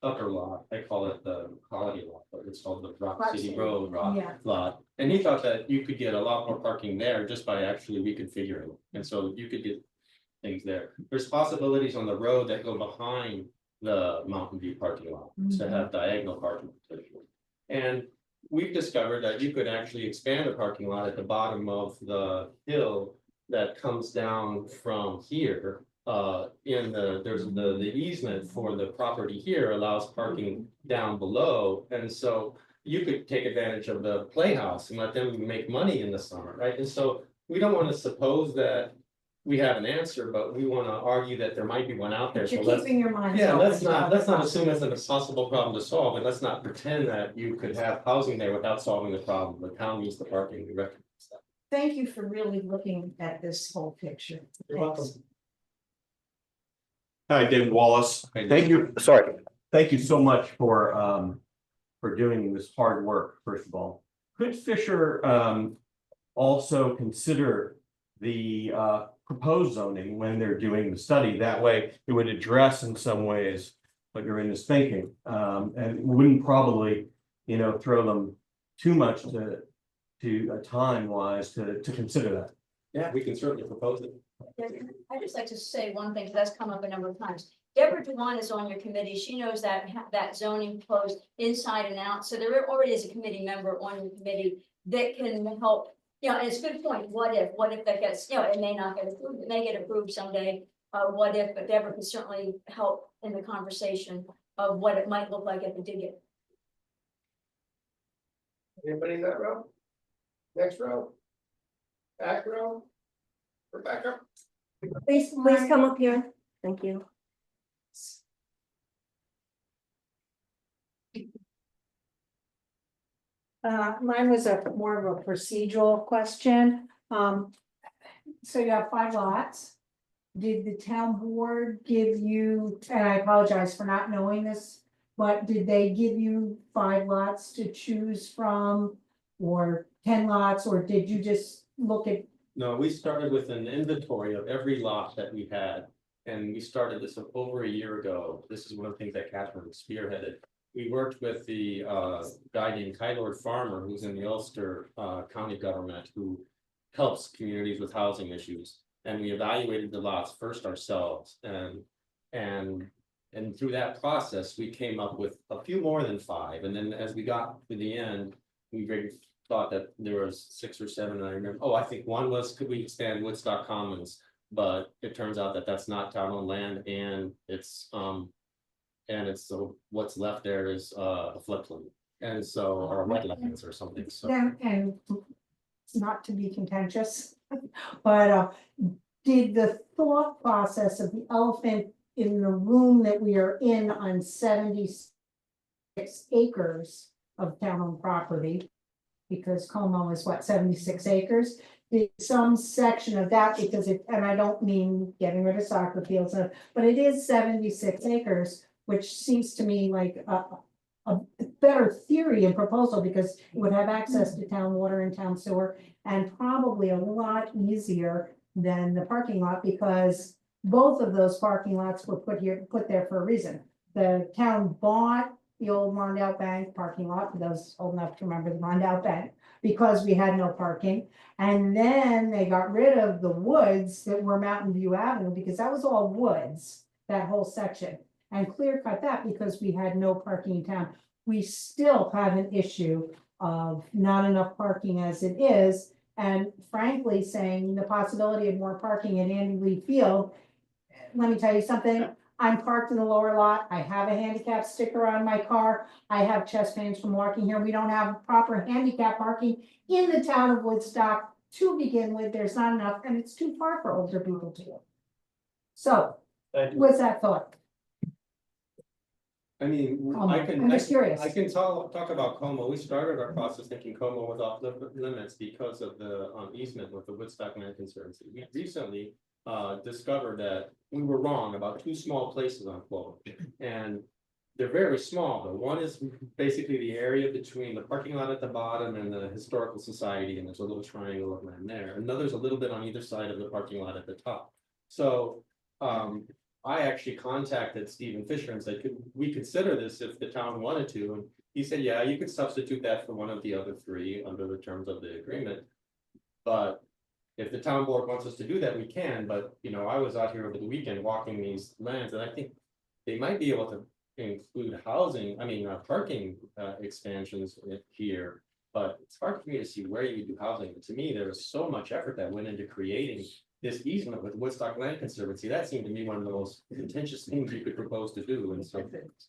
upper lot, I call it the holiday lot, but it's called the Rock City Road Yeah. lot. And he thought that you could get a lot more parking there just by actually reconfiguring. And so you could get things there. There's possibilities on the road that go behind the Mountain View parking lot to have diagonal parking. And we've discovered that you could actually expand the parking lot at the bottom of the hill that comes down from here. There's the easement for the property here allows parking down below, and so you could take advantage of the playhouse and let them make money in the summer, right? And so we don't want to suppose that we have an answer, but we want to argue that there might be one out there. But you're So let's, keeping your mind. yeah, open let's to not other assume it's an impossible problem to solve, and let's not pretend that you could have housing there without solving the problem. The town needs the parking, we recognize that. Thank you for really looking at this whole picture. You're Thanks. welcome. Hi, David Wallace. Thank you. Sorry. Thank you so much for doing this hard work, first of all. Could Fisher also consider the proposed zoning when they're doing the study? That way it would address in some ways what you're in is thinking, and wouldn't probably, throw them too much to time wise to consider that. Yeah, we can certainly propose it. I'd just like to say one thing, because that's come up a number of times. Deborah Dewan is on your committee. She knows that zoning flows inside and out. So there already is a committee member on your committee that can help. And it's a good point. What if that gets, it may not get approved, it may get approved someday. What if, but Deborah can certainly help in the conversation of what it might look like if it did get. Anybody in that row? Next row? Back row? Rebecca? Please come up here. Thank you. Mine was more of a procedural question. So you have 5 lots. Did the town board give you, and I apologize for not knowing this, but did they give you 5 lots to choose from? Or 10 lots, or did you just look at? No, we started with an inventory of every lot that we had. And we started this over a year ago. This is one of the things that Catherine spearheaded. We worked with the guy named Kylord Farmer, who's in the Ulster County government, who helps communities with housing issues. And we evaluated the lots first ourselves. And through that process, we came up with a few more than 5. And then as we got to the end, we thought that there was 6 or 7. I remember, I think one was, could we expand Woodstock Commons But it turns out that that's not town-owned land and it's what's left there is a floodplain. And so, or wetlands or something, so. Then, and not to be contentious, but did the thought process of the elephant in the room that we are in on 76 acres of town-owned property, because Como is what, 76 acres? Did some section of that, because it, and I don't mean getting rid of soccer fields, but it is 76 acres, which seems to me like a better theory and proposal, because it would have access to town water and town sewer, and probably a lot easier than the parking lot, because both of those parking lots were put there for a reason. The town bought the old Mondale Bank parking lot, for those old enough to remember the Mondale Bank, because we had no parking. And then they got rid of the woods that were Mountain View Avenue, because that was all woods, that whole section. And clear cut that because we had no parking in town. We still have an issue of not enough parking as it is. And frankly, saying the possibility of more parking at Andy Lee Field, let me tell you something. I'm parked in the lower lot. I have a handicap sticker on my car. I have chest pains from walking here. We don't have proper handicap parking in the town of Woodstock to begin with. There's not enough, and it's too far for older people to do. So, what's that thought? I mean, I'm just curious. I can talk about Como. We started our process thinking Como was off limits because of the easement with the Woodstock Land Conservancy. We recently discovered that we were wrong about two small places on Como. And they're very small, though. One is basically the area between the parking lot at the bottom and the historical society, and there's a little triangle of land there. Another's a little bit on either side of the parking lot at the top. So I actually contacted Stephen Fisher and said, could we consider this if the town wanted to? And he said, yeah, you could substitute that for one of the other three under the terms of the agreement. But if the town board wants us to do that, we can. But, you know, I was out here over the weekend walking these lands, and I think they might be able to include housing, parking expansions here. But it's hard for me to see where you would do housing. To me, there was so much effort that went into creating this easement with Woodstock Land Conservancy. That seemed to me one of the most contentious things you could propose to do, and so.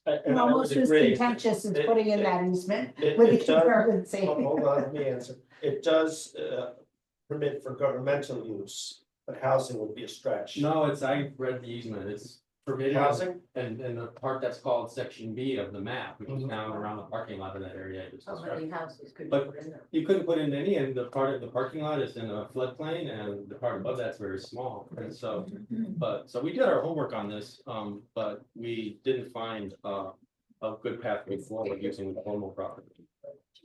And I would Almost as agree. contentious as putting in that easement It- with the it does- conservancy. Hold on, let me answer. It does permit for governmental use, but housing would be a stretch. No, I read the easement, it's permitted. Housing? And the part that's called section B of the map, which is down around the parking lot in that area. How many houses could you But put in there? you couldn't put in any, and the part of the parking lot is in a floodplain, and the part above that's very small, and so. So we did our homework on this, but we didn't find a good pathway forward using the Como property.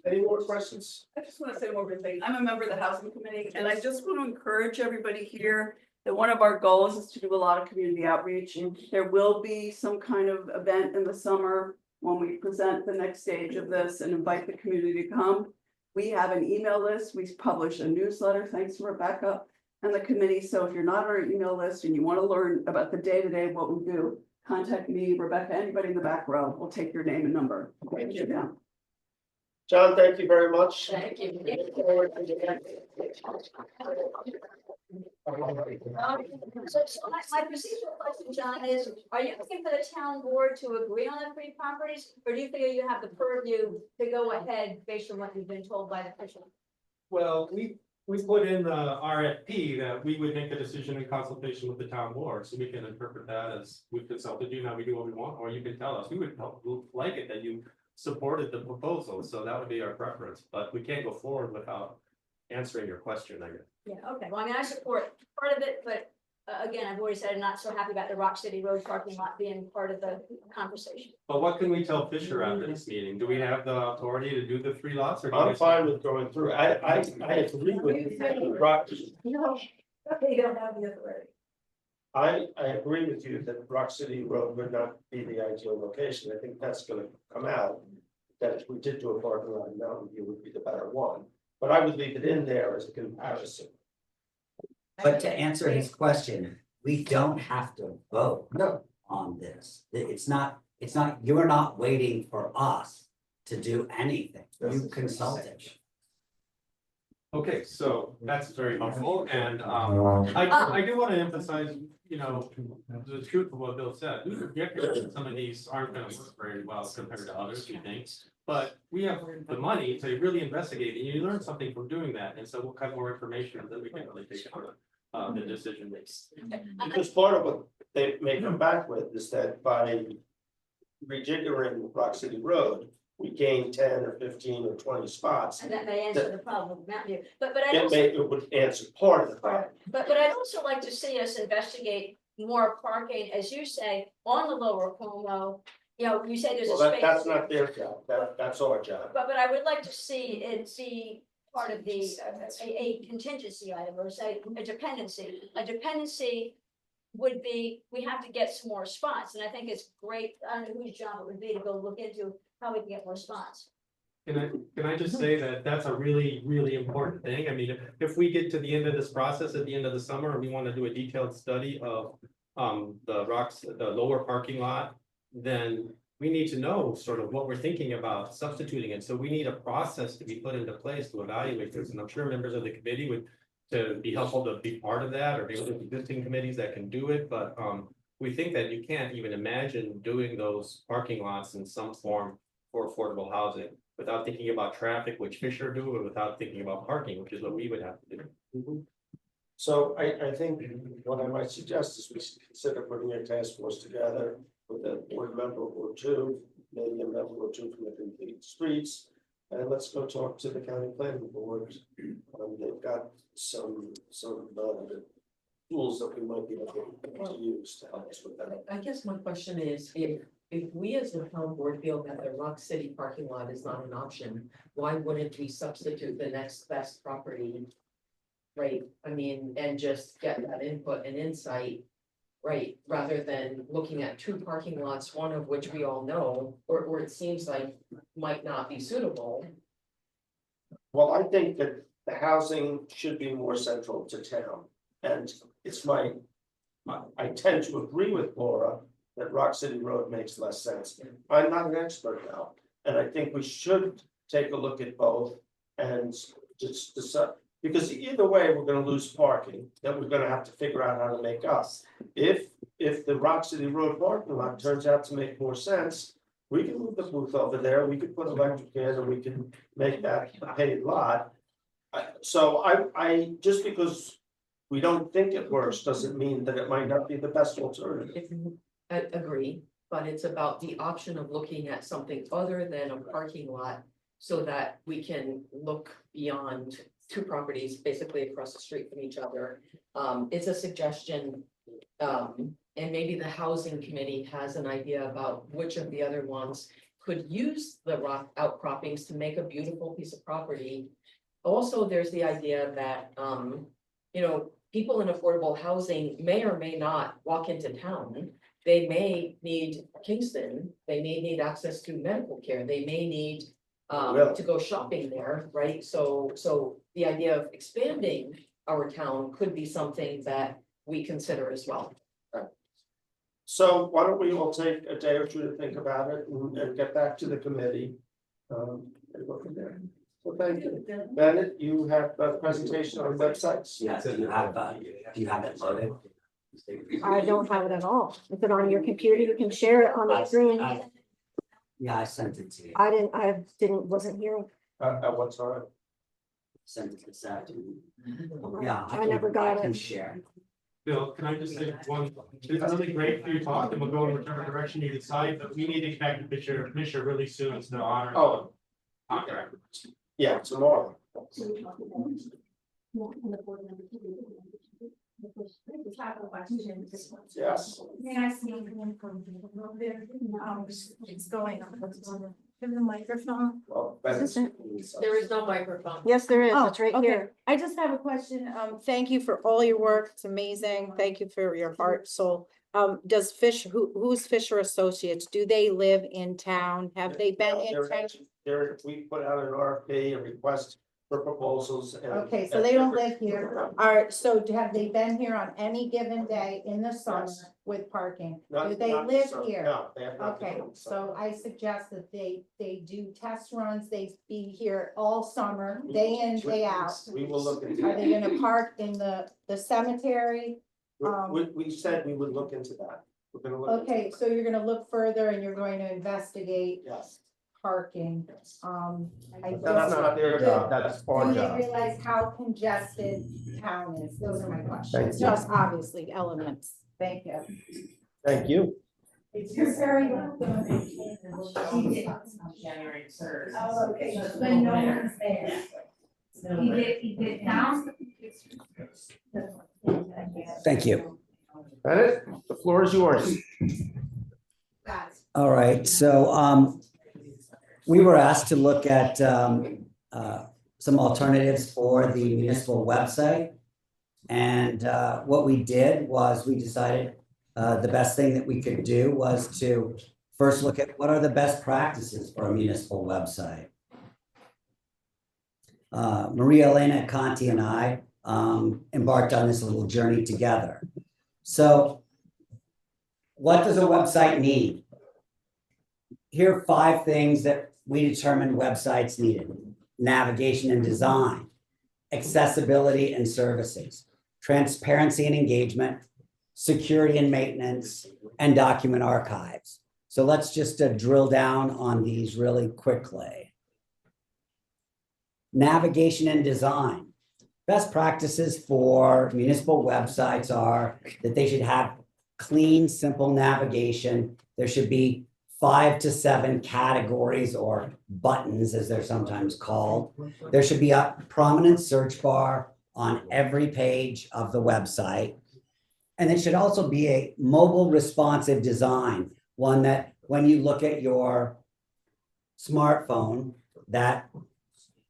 Any more questions? I just want to say one more thing. I'm a member of the housing committee, and I just want to encourage everybody here that one of our goals is to do a lot of community outreach. There will be some kind of event in the summer when we present the next stage of this and invite the community to come. We have an email list. We publish a newsletter, thanks to Rebecca and the committee. So if you're not on our email list and you want to learn about the day-to-day, what we do, contact me, Rebecca, anybody in the back row. We'll take your name and number. Thank you. down. John, thank you very much. Thank you. So my procedural question, John, is, are you looking for the town board to agree on the three properties? Or do you figure you have the purview to go ahead based on what you've been told by the official? Well, we put in the RFP that we would make the decision in consultation with the town board, so we can interpret that as we've consulted you, now we do what we want, or you can tell us, we would like it that you supported the proposal, so that would be our preference, but we can't go forward without answering your question, I guess. Yeah, okay, well, I mean, I support part of it, but again, I've already said I'm not so happy about the Rock City Road parking lot being part of the conversation. But what can we tell Fisher after this meeting? Do we have the authority to do the 3 lots, or? do I'm we- fine with going through. I agree with you. Rock, No, okay, you don't have the authority. I agree with you that Rock City Road would not be the ideal location. I think that's gonna come out. That if we did do a parking lot in Mountain View would be the better one, but I would leave it in there as a comparison. But to answer his question, we don't have to vote on this. It's not, you're not waiting for us to do anything. You consulted. Okay, so that's very helpful, and I do want to emphasize, the truth of what Bill said. We projected that some of these aren't gonna work very well compared to others, we think. But we have the money to really investigate, and you learn something from doing that, and so we'll have more information, and then we can really take it on the decision makes. Because part of what they may come back with is that by rejiggering Rock City Road, we gain 10 or 15 or 20 spots. And that may answer the problem of Mountain View, but I It would answer part of the problem. But I'd also like to see us investigate more parking, as you say, on the lower Como. You say there's a Well, space. that's not their job, that's our job. But I would like to see it be part of the, a contingency item, or say a dependency. A dependency would be, we have to get some more spots, and I think it's great, I don't know whose job it would be to go look into how we can get more spots. Can I just say that that's a really, really important thing? I mean, if we get to the end of this process at the end of the summer, and we want to do a detailed study of the lower parking lot, then we need to know sort of what we're thinking about substituting it. So we need a process to be put into place to evaluate this, and I'm sure members of the committee would to be helpful to be part of that, or maybe there's existing committees that can do it, but we think that you can't even imagine doing those parking lots in some form for affordable housing without thinking about traffic, which Fisher do, or without thinking about parking, which is what we would have to do. So I think what I might suggest is we consider putting a task force together with a board member or two, maybe a member or two from the complete streets. And let's go talk to the county planning board. They've got some tools that we might be able to use to help us with that. I guess my question is, if we as the town board feel that the Rock City parking lot is not an option, why wouldn't we substitute the next best property? Right, I mean, and just get that input and insight, right, rather than looking at two parking lots, one of which we all know, or it seems like might not be suitable. Well, I think that the housing should be more central to town. And it's I tend to agree with Laura that Rock City Road makes less sense. I'm not an expert now, and I think we should take a look at both and just decide. Because either way, we're gonna lose parking that we're gonna have to figure out how to make up. If the Rock City Road parking lot turns out to make more sense, we can move the booth over there, we could put electric in, and we can make that a paid lot. So I just because we don't think it works, doesn't mean that it might not be the best alternative. I agree, but it's about the option of looking at something other than a parking lot. So that we can look beyond two properties basically across the street from each other. It's a suggestion. And maybe the housing committee has an idea about which of the other ones could use the rock outcroppings to make a beautiful piece of property. Also, there's the idea that, people in affordable housing may or may not walk into town. They may need Kingston, they may need access to medical care, they may need to go shopping there, right? So the idea of expanding our town could be something that we consider as well. So why don't we all take a day or two to think about it and get back to the committee? And go from there. So thank you. Bennett, you have a presentation on websites? Yes, do you have it loaded? I don't have it at all. Is it on your computer? You can share it on the screen. Yeah, I sent it to you. Wasn't here. At what time? Sent it this afternoon. Yeah. I never got I can it. share. Bill, can I just say one, it's really great for your talk, and we'll go in whichever direction you decide, but we need to connect with Fisher really soon to honor. Oh. the contract. Yeah, tomorrow. Yes. May I see it's going on. Give the microphone. Well, Is this There is no microphone. Yes, there is. Oh, It's right okay. here. I just have a question. Thank you for all your work. It's amazing. Thank you for your heart, soul. Does who's Fisher Associates? Do they live in town? Have they been in town? We put out an RFP, a request for proposals and. Okay, so they don't live here. All right, so have they been here on any given day in the summer Yes. with parking? Not- Do they not live so- here? No, they have not. Okay, so I suggest that they do test runs, they be here all summer, day in, day out. We will look into Are they that. gonna park in the cemetery? We said we would look into that. We're gonna look. into Okay, it. so you're gonna look further and you're going to investigate Yes. parking. Yes. I But that's not their job, that's our Do they job. realize how congested town is? Those are my Thank questions. you. Just obviously elements. Thank you. Thank you. You're very welcome. January third. Oh, okay, so then no one's there. He did down. Thank you. Bennett, the floor is yours. All right, so we were asked to look at some alternatives for the municipal website. And what we did was we decided the best thing that we could do was to first look at what are the best practices for a municipal website. Maria Elena Conti and I embarked on this little journey together. So what does a website need? Here are 5 things that we determined websites needed: navigation and design, accessibility and services, transparency and engagement, security and maintenance, and document archives. So let's just drill down on these really quickly. Navigation and design. Best practices for municipal websites are that they should have clean, simple navigation. There should be 5 to 7 categories or buttons, as they're sometimes called. There should be a prominent search bar on every page of the website. And it should also be a mobile responsive design, one that when you look at your smartphone, that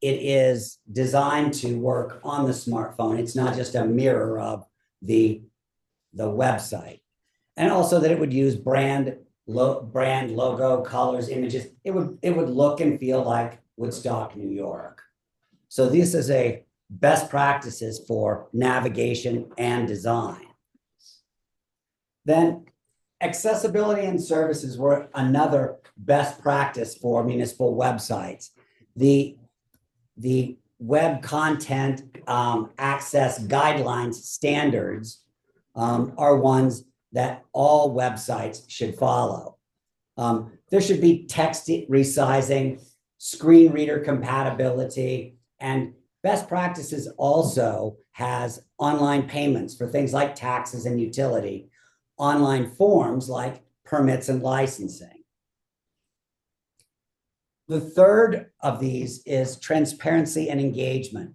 it is designed to work on the smartphone. It's not just a mirror of the website. And also that it would use brand logo, colors, images. It would look and feel like Woodstock, New York. So this is a best practices for navigation and design. Then accessibility and services were another best practice for municipal websites. The web content access guidelines standards are ones that all websites should follow. There should be text resizing, screen reader compatibility, and best practices also has online payments for things like taxes and utility, online forms like permits and licensing. The third of these is transparency and engagement.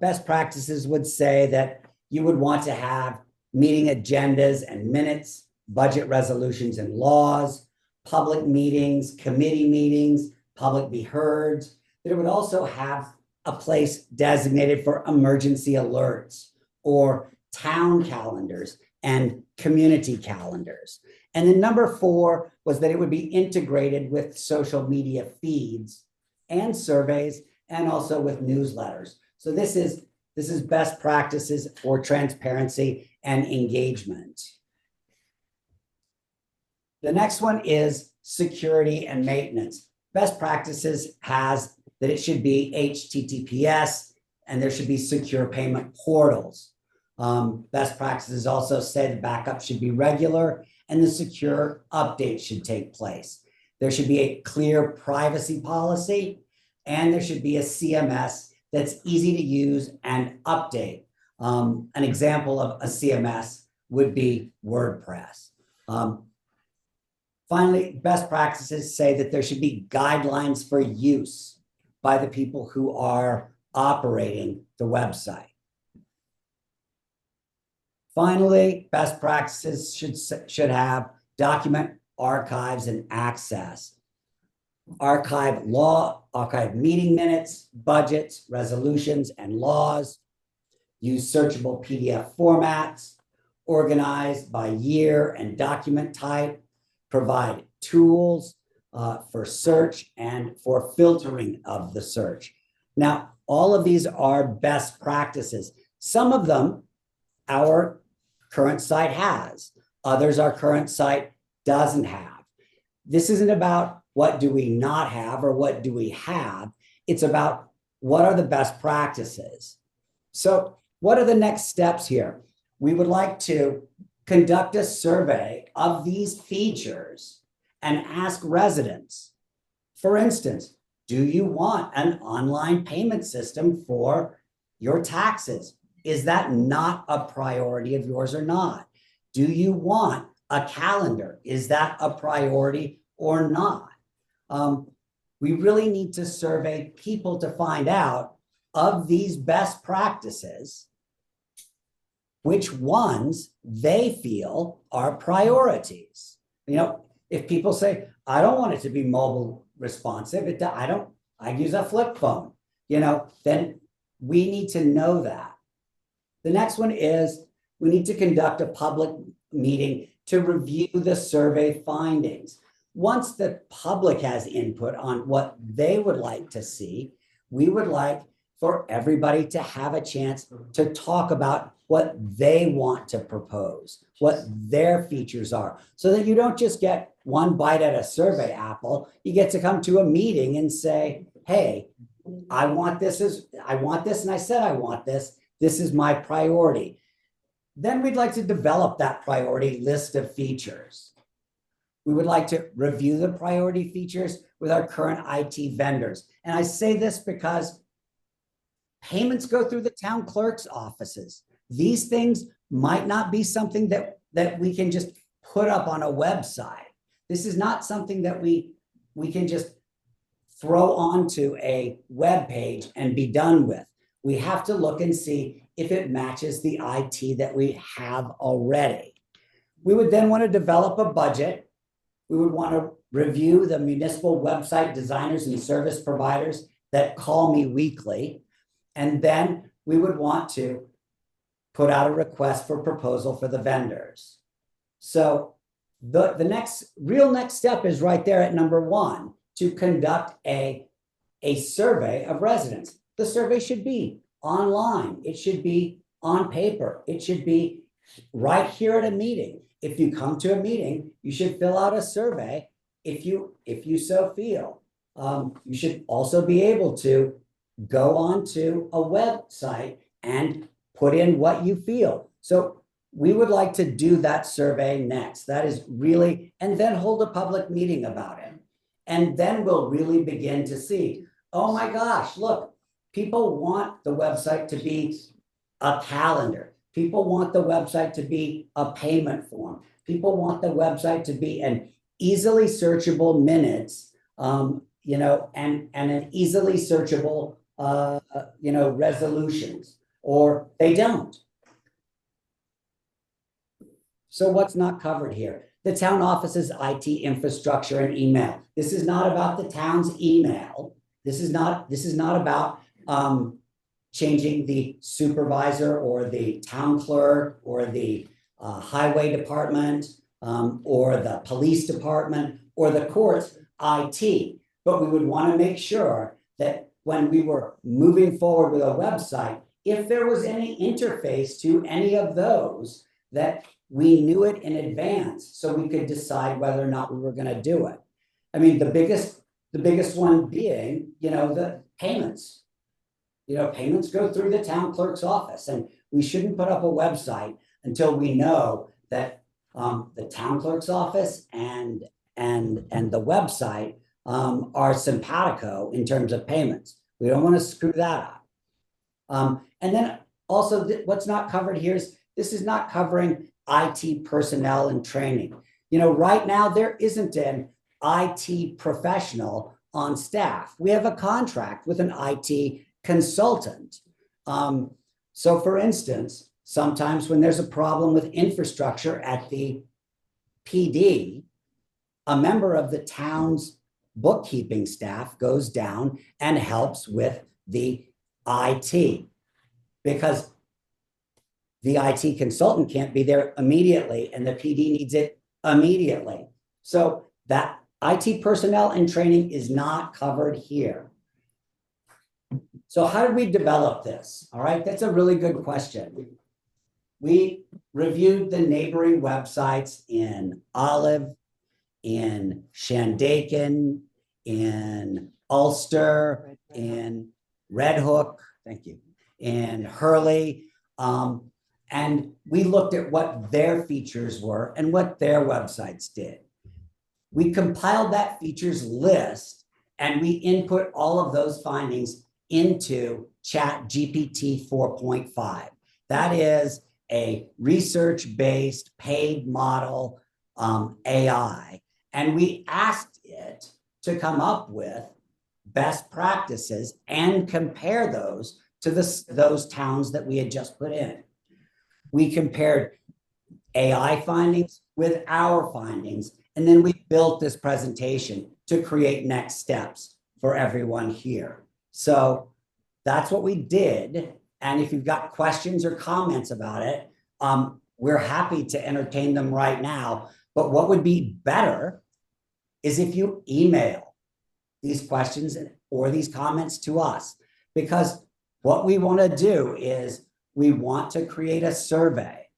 Best practices would say that you would want to have meeting agendas and minutes, budget resolutions and laws, public meetings, committee meetings, public be heard. That it would also have a place designated for emergency alerts or town calendars and community calendars. And then number 4 was that it would be integrated with social media feeds and surveys and also with newsletters. So this is best practices for transparency and engagement. The next one is security and maintenance. Best practices has that it should be HTTPS and there should be secure payment portals. Best practices also say the backup should be regular and the secure update should take place. There should be a clear privacy policy and there should be a CMS that's easy to use and update. An example of a CMS would be WordPress. Finally, best practices say that there should be guidelines for use by the people who are operating the website. Finally, best practices should have document archives and access. Archive meeting minutes, budgets, resolutions, and laws. Use searchable PDF formats, organized by year and document type, provide tools for search and for filtering of the search. Now, All of these are best practices. Some of them our current site has, others our current site doesn't have. This isn't about what do we not have or what do we have. It's about what are the best practices. So what are the next steps here? We would like to conduct a survey of these features and ask residents, for instance, do you want an online payment system for your taxes? Is that not a priority of yours or not? Do you want a calendar? Is that a priority or not? We really need to survey people to find out of these best practices, which ones they feel are priorities. You know, if people say, I don't want it to be mobile responsive, I use a flip phone, you know, then we need to know that. The next one is we need to conduct a public meeting to review the survey findings. Once the public has input on what they would like to see, we would like for everybody to have a chance to talk about what they want to propose, what their features are, so that you don't just get one bite at a survey apple. You get to come to a meeting and say, hey, I want this and I said I want this. This is my priority. Then we'd like to develop that priority list of features. We would like to review the priority features with our current IT vendors. And I say this because payments go through the town clerk's offices. These things might not be something that we can just put up on a website. This is not something that we can just throw onto a web page and be done with. We have to look and see if it matches the IT that we have already. We would then want to develop a budget. We would want to review the municipal website designers and service providers that call me weekly. And then we would want to put out a request for proposal for the vendors. So the next step is right there at number 1, to conduct a survey of residents. The survey should be online. It should be on paper. It should be right here at a meeting. If you come to a meeting, you should fill out a survey if you so feel. You should also be able to go onto a website and put in what you feel. So we would like to do that survey next. That is really, and then hold a public meeting about it. And then we'll really begin to see, oh my gosh, look, people want the website to be a calendar. People want the website to be a payment form. People want the website to be an easily searchable minutes, you know, and an easily searchable, you know, resolutions, or they don't. So what's not covered here? The town office's IT infrastructure and email. This is not about the town's email. This is not about changing the supervisor or the town clerk or the highway department or the police department or the court's IT. But we would want to make sure that when we were moving forward with a website, if there was any interface to any of those, that we knew it in advance so we could decide whether or not we were going to do it. I mean, the biggest one being, you know, the payments. You know, payments go through the town clerk's office, and we shouldn't put up a website until we know that the town clerk's office and the website are simpatico in terms of payments. We don't want to screw that up. And then also what's not covered here is this is not covering IT personnel and training. You know, right now there isn't an IT professional on staff. We have a contract with an IT consultant. So for instance, sometimes when there's a problem with infrastructure at the PD, a member of the town's bookkeeping staff goes down and helps with the IT, because the IT consultant can't be there immediately and the PD needs it immediately. So that IT personnel and training is not covered here. So how did we develop this? All right, that's a really good question. We reviewed the neighboring websites in Olive, in Shandaken, in Ulster, in Red Hook, thank you, in Hurley. And we looked at what their features were and what their websites did. We compiled that features list and we input all of those findings into Chat GPT 4.5. That is a research-based paid model AI. And we asked it to come up with best practices and compare those to those towns that we had just put in. We compared AI findings with our findings, and then we built this presentation to create next steps for everyone here. So that's what we did. And if you've got questions or comments about it, we're happy to entertain them right now. But what would be better is if you email these questions or these comments to us, because what we want to do is we want to create a survey,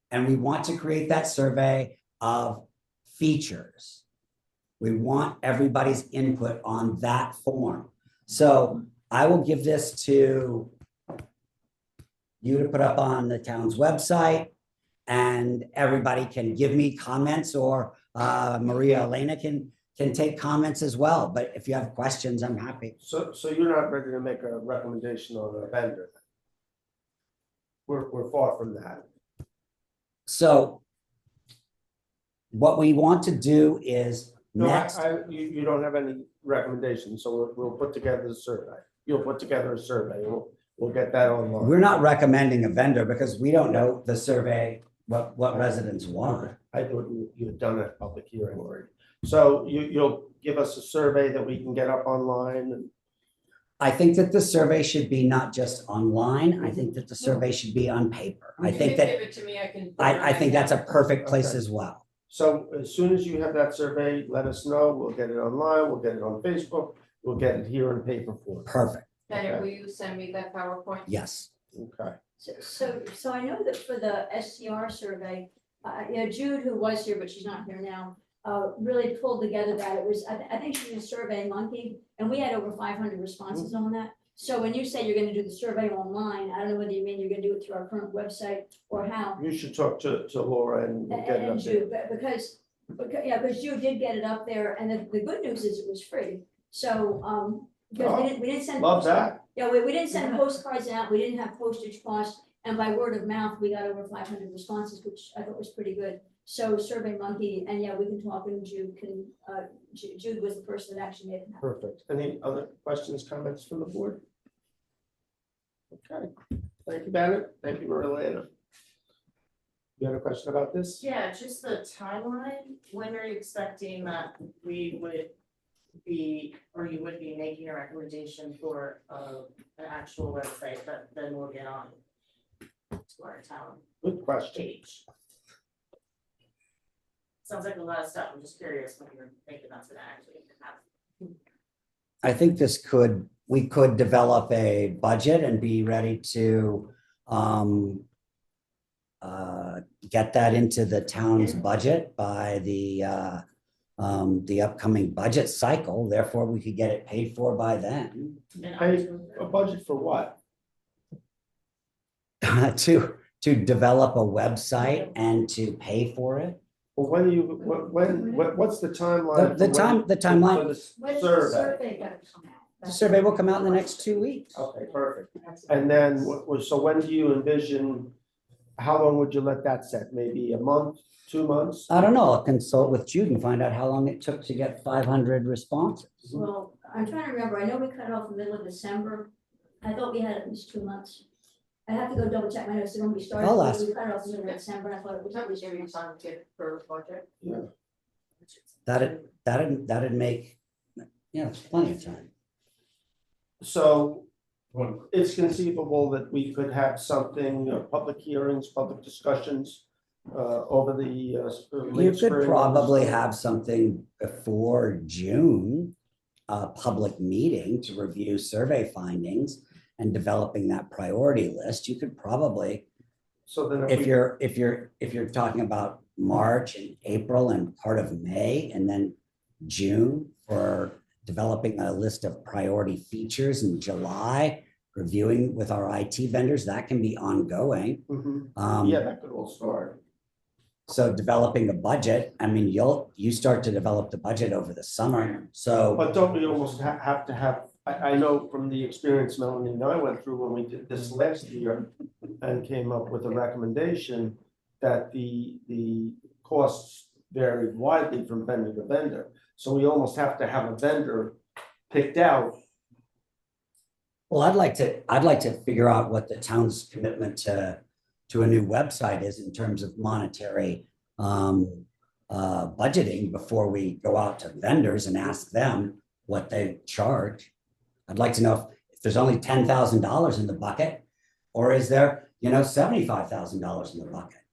and we want to create that survey of features. We want everybody's input on that form. So I will give this to you to put up on the town's website, and everybody can give me comments, or Maria Elena can take comments as well. But if you have questions, I'm happy. So you're not ready to make a recommendation on a vendor? We're far from that. So what we want to do is No, next. You don't have any recommendations, so we'll put together the survey. You'll put together a survey. We'll get that online. We're not recommending a vendor because we don't know the survey, what residents want. I thought you'd done a public hearing already. So you'll give us a survey that we can get up online and. I think that the survey should be not just online. I think that the survey should be on paper. I think Give that, it to me, I can. I think that's a perfect place Okay. as well. So as soon as you have that survey, let us know. We'll get it online. We'll get it on Facebook. We'll get it here in paper form. Perfect. Then will you send me that PowerPoint? Yes. Okay. So I know that for the SCR survey, Jude, who was here, but she's not here now, really pulled together that it was, I think she used Survey Monkey, and we had over 500 responses on that. So when you say you're gonna do the survey online, I don't know whether you mean you're gonna do it through our current website or how. You should talk to Laura and we'll get it And up there. Jude, because Jude did get it up there, and the good news is it was free. So, because we didn't send. Love that. Yeah, we didn't send postcards out, we didn't have postage costs, and by word of mouth, we got over 500 responses, which I thought was pretty good. So Survey Monkey, and yeah, we can talk, and Jude was the person that actually made it happen. Perfect. Any other questions, comments from the board? Okay. Thank you, Bennett. Thank you, Marilena. You had a question about this? Yeah, just the timeline. When are you expecting that we would be, or you would be making a recommendation for an actual website that then will get on to our town Good question. page? Sounds like a lot of stuff. I'm just curious when you're thinking that's gonna actually happen. I think we could develop a budget and be ready to get that into the town's budget by the upcoming budget cycle. Therefore, we could get it paid for by then. Pay a budget for what? To develop a website and to pay for it. Well, what's the timeline? The timeline, For the When is the survey. survey gonna come out? the survey will come out in the next 2 weeks. Okay, perfect. And then, so when do you envision, how long would you let that set? Maybe a month, 2 months? I don't know, I'll consult with Jude and find out how long it took to get 500 responses. Well, I'm trying to remember, I know we cut off the middle of December. I thought we had at least 2 months. I have to go double check my notes, when we started, I'll ask. we cut it off the middle of December, and I thought it was. That was your time to get for budget. Yeah. That'd make, yeah, it's plenty of time. So it's conceivable that we could have something, public hearings, public discussions, over the You late could spring. probably have something before June. a public meeting to review survey findings and developing that priority list, you could probably, So then if you're talking about March and April and part of May and then June for developing a list of priority features in July, reviewing with our IT vendors, that can be ongoing. Yeah, that could all start. So developing a budget, I mean, you start to develop the budget over the summer, so. But don't we almost have to have, I know from the experience Melanie and I went through when we did this last year and came up with a recommendation that the costs varied widely from vendor to vendor. So we almost have to have a vendor picked out. Well, I'd like to figure out what the town's commitment to a new website is in terms of monetary budgeting before we go out to vendors and ask them what they charge. I'd like to know if there's only $10,000 in the bucket, or is there, $75,000 in the bucket?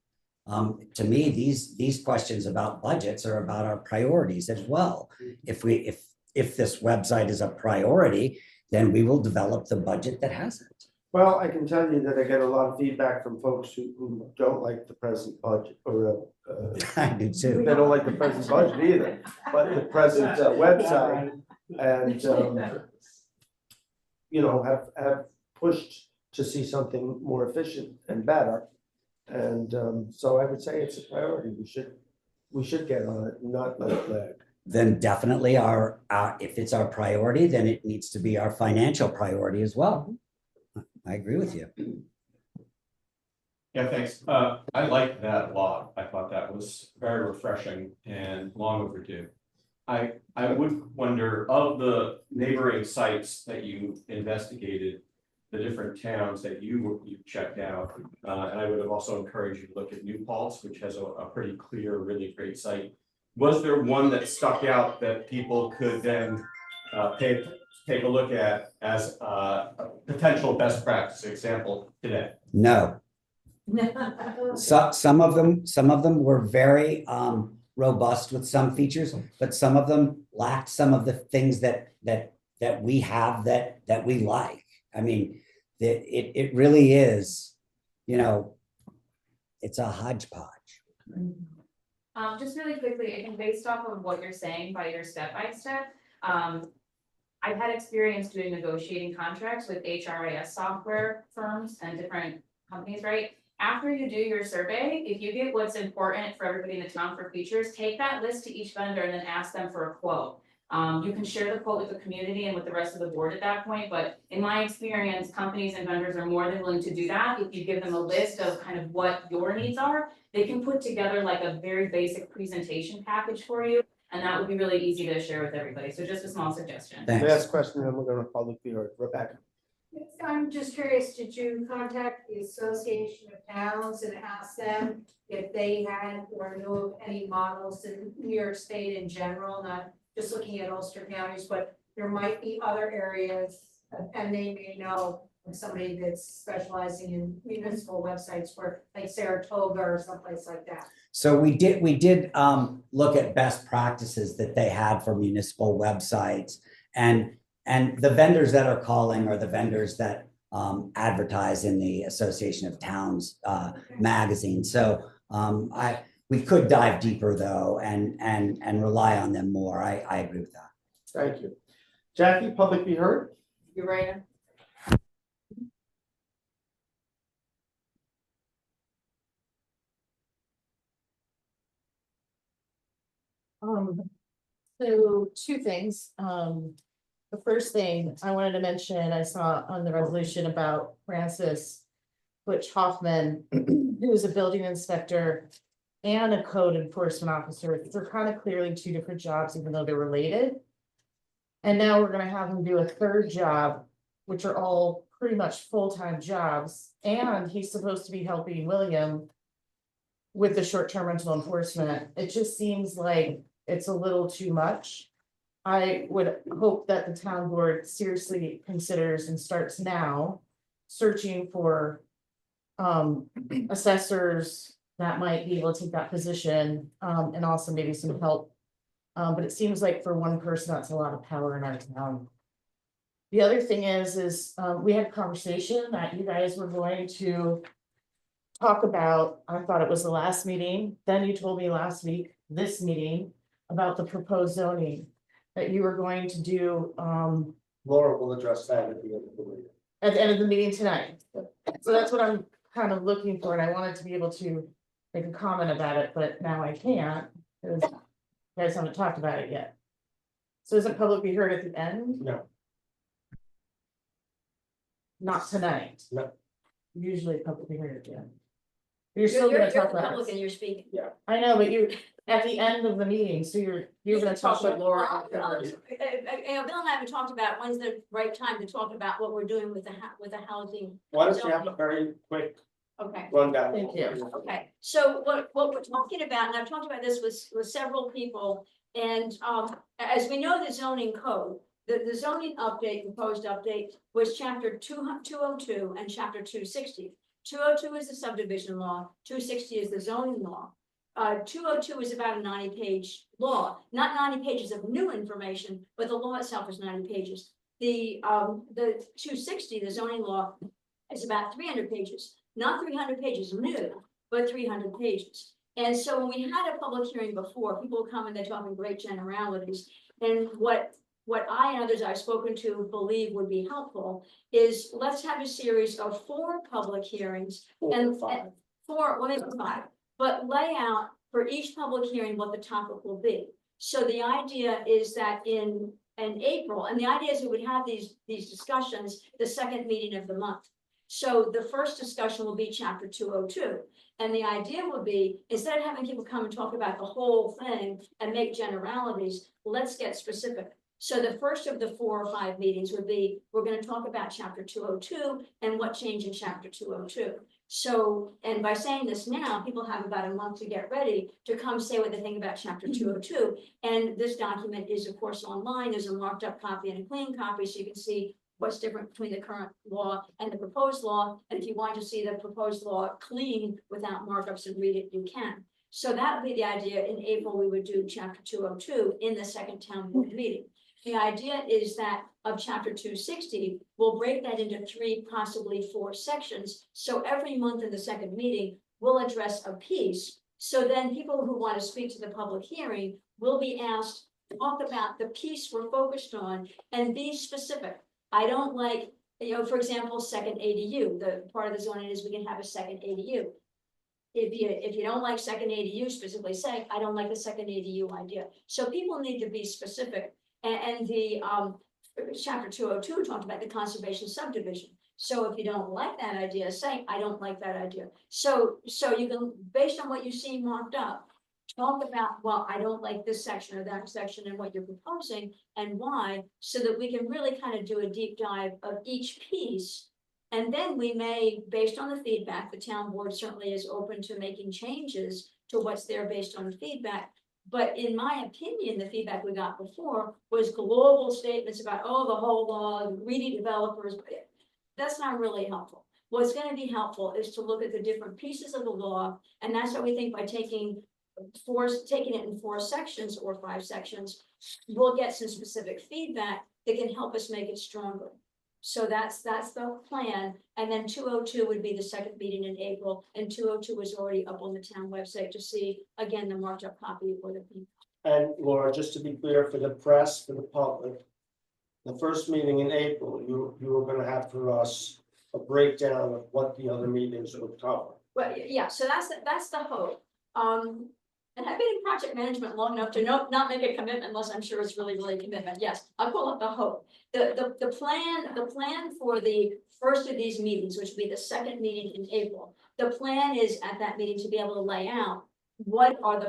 To me, these questions about budgets are about our priorities as well. If this website is a priority, then we will develop the budget that has it. Well, I can tell you that I get a lot of feedback from folks who don't like the present budget or I do too. they don't like the present budget either, but the present website and have pushed to see something more efficient and better. And so I would say it's a priority. We should get on it, not let it lag. Then definitely if it's our priority, then it needs to be our financial priority as well. I agree with you. Yeah, thanks. I liked that a lot. I thought that was very refreshing and long overdue. I would wonder, of the neighboring sites that you investigated, the different towns that you checked out, and I would have also encouraged you to look at New Paltz, which has a pretty clear, really great site. Was there one that stuck out that people could then take a look at as a potential best practice example today? No. So some of them were very robust with some features, but some of them lacked some of the things that we have that we like. I mean, it really is, it's a hodgepodge. Just really quickly, I think based off of what you're saying by your step-by-step, I've had experience doing negotiating contracts with HRIS software firms and different companies, right? After you do your survey, if you get what's important for everybody in the town for features, take that list to each vendor and then ask them for a quote. You can share the quote with the community and with the rest of the board at that point, but in my experience, companies and vendors are more than willing to do that. If you give them a list of kind of what your needs are, they can put together like a very basic presentation package for you, and that would be really easy to share with everybody. So just a small suggestion. Last question, then we're going to publicly hear it. Rebecca. I'm just curious, did you contact the Association of Towns and ask them if they had or knew of any models in New York State in general, not just looking at Ulster counties, but there might be other areas, and they may know of somebody that's specializing in municipal websites for like Saratoga or someplace like that. So we did look at best practices that they had for municipal websites, and the vendors that are calling are the vendors that advertise in the Association of Towns magazine. So we could dive deeper though and rely on them more. I agree with that. Thank you. Jackie, public be heard? You're right. So two things. The first thing I wanted to mention, I saw on the resolution about Francis Butch Hoffman, who's a building inspector and a code enforcement officer. They're kind of clearly two different jobs, even though they're related. And now we're gonna have him do a third job, which are all pretty much full-time jobs. And he's supposed to be helping William with the short-term rental enforcement. It just seems like it's a little too much. I would hope that the town board seriously considers and starts now searching for assessors that might be able to take that position, and also maybe some help But it seems like for one person, that's a lot of power in our town. The other thing is, we had a conversation that you guys were going to talk about, I thought it was the last meeting, then you told me last week, this meeting, about the proposed zoning. That you were going to do, Laura will address that at the end of the meeting. at the end of the meeting tonight. So that's what I'm kind of looking for, and I wanted to be able to make a comment about it, but now I can't, because you guys haven't talked about it yet. So isn't public be heard at the end? No. Not tonight. No. Usually public be heard at the end. You're still gonna talk the about public it. and you're speaking. Yeah. I know, but you're at the end of the meeting, so you're gonna talk with Laura. Bill and I haven't talked about when's the right time to talk about what we're doing with the housing. Why don't you have a zoning. very quick Okay. rundown? Thank you. Okay, so what we're talking about, and I've talked about this with several people, and as we know, the zoning code, the zoning update, proposed update was chapter 202 and chapter 260. 202 is the subdivision law, 260 is the zoning law. 202 is about a 90-page law, not 90 pages of new information, but the law itself is 90 pages. The 260, the zoning law, is about 300 pages, not 300 pages new, but 300 pages. And so when we had a public hearing before, people come and they're talking great generalities. And what I and others I've spoken to believe would be helpful is let's have a series of 4 public hearings and 4, well, maybe 5, but lay out for each public hearing what the topic will be. So the idea is that in April, and the idea is we would have these discussions the second meeting of the month. So the first discussion will be chapter 202. And the idea would be, instead of having people come and talk about the whole thing and make generalities, let's get specific. So the first of the 4 or 5 meetings would be, we're going to talk about chapter 202 and what changed in chapter 202. So, and by saying this now, people have about a month to get ready to come say what they think about chapter 202. And this document is of course online. There's a marked up copy and a clean copy, so you can see what's different between the current law and the proposed law. And if you want to see the proposed law clean without markups and read it, you can. So that would be the idea. In April, we would do chapter 202 in the second town board meeting. The idea is that of chapter 260, we'll break that into 3, possibly 4 sections. So every month in the second meeting, we'll address a piece. So then people who want to speak to the public hearing will be asked, talk about the piece we're focused on and be specific. I don't like, for example, second ADU. The part of the zoning is we can have a second ADU. If you don't like second ADU, specifically say, I don't like the second ADU idea. So people need to be specific. And the chapter 202 talked about the conservation subdivision. So if you don't like that idea, say, I don't like that idea. So you can, based on what you see marked up, talk about, well, I don't like this section or that section and what you're proposing and why, so that we can really kind of do a deep dive of each piece. And then we may, based on the feedback, the town board certainly is open to making changes to what's there based on the feedback. But in my opinion, the feedback we got before was global statements about, oh, the whole law, greedy developers. That's not really helpful. What's going to be helpful is to look at the different pieces of the law. And that's what we think by taking it in 4 sections or 5 sections, we'll get some specific feedback that can help us make it stronger. So that's the plan. And then 202 would be the second meeting in April, and 202 is already up on the town website to see, again, the marked up copy or the. And Laura, just to be clear for the press, for the public, the first meeting in April, you were gonna have for us a breakdown of what the other meetings would cover. Well, yeah, so that's the hope. And I've been in project management long enough to not make a commitment unless I'm sure it's really, really a commitment. Yes, I'll call it the hope. The plan for the first of these meetings, which will be the second meeting in April, the plan is at that meeting to be able to lay out what are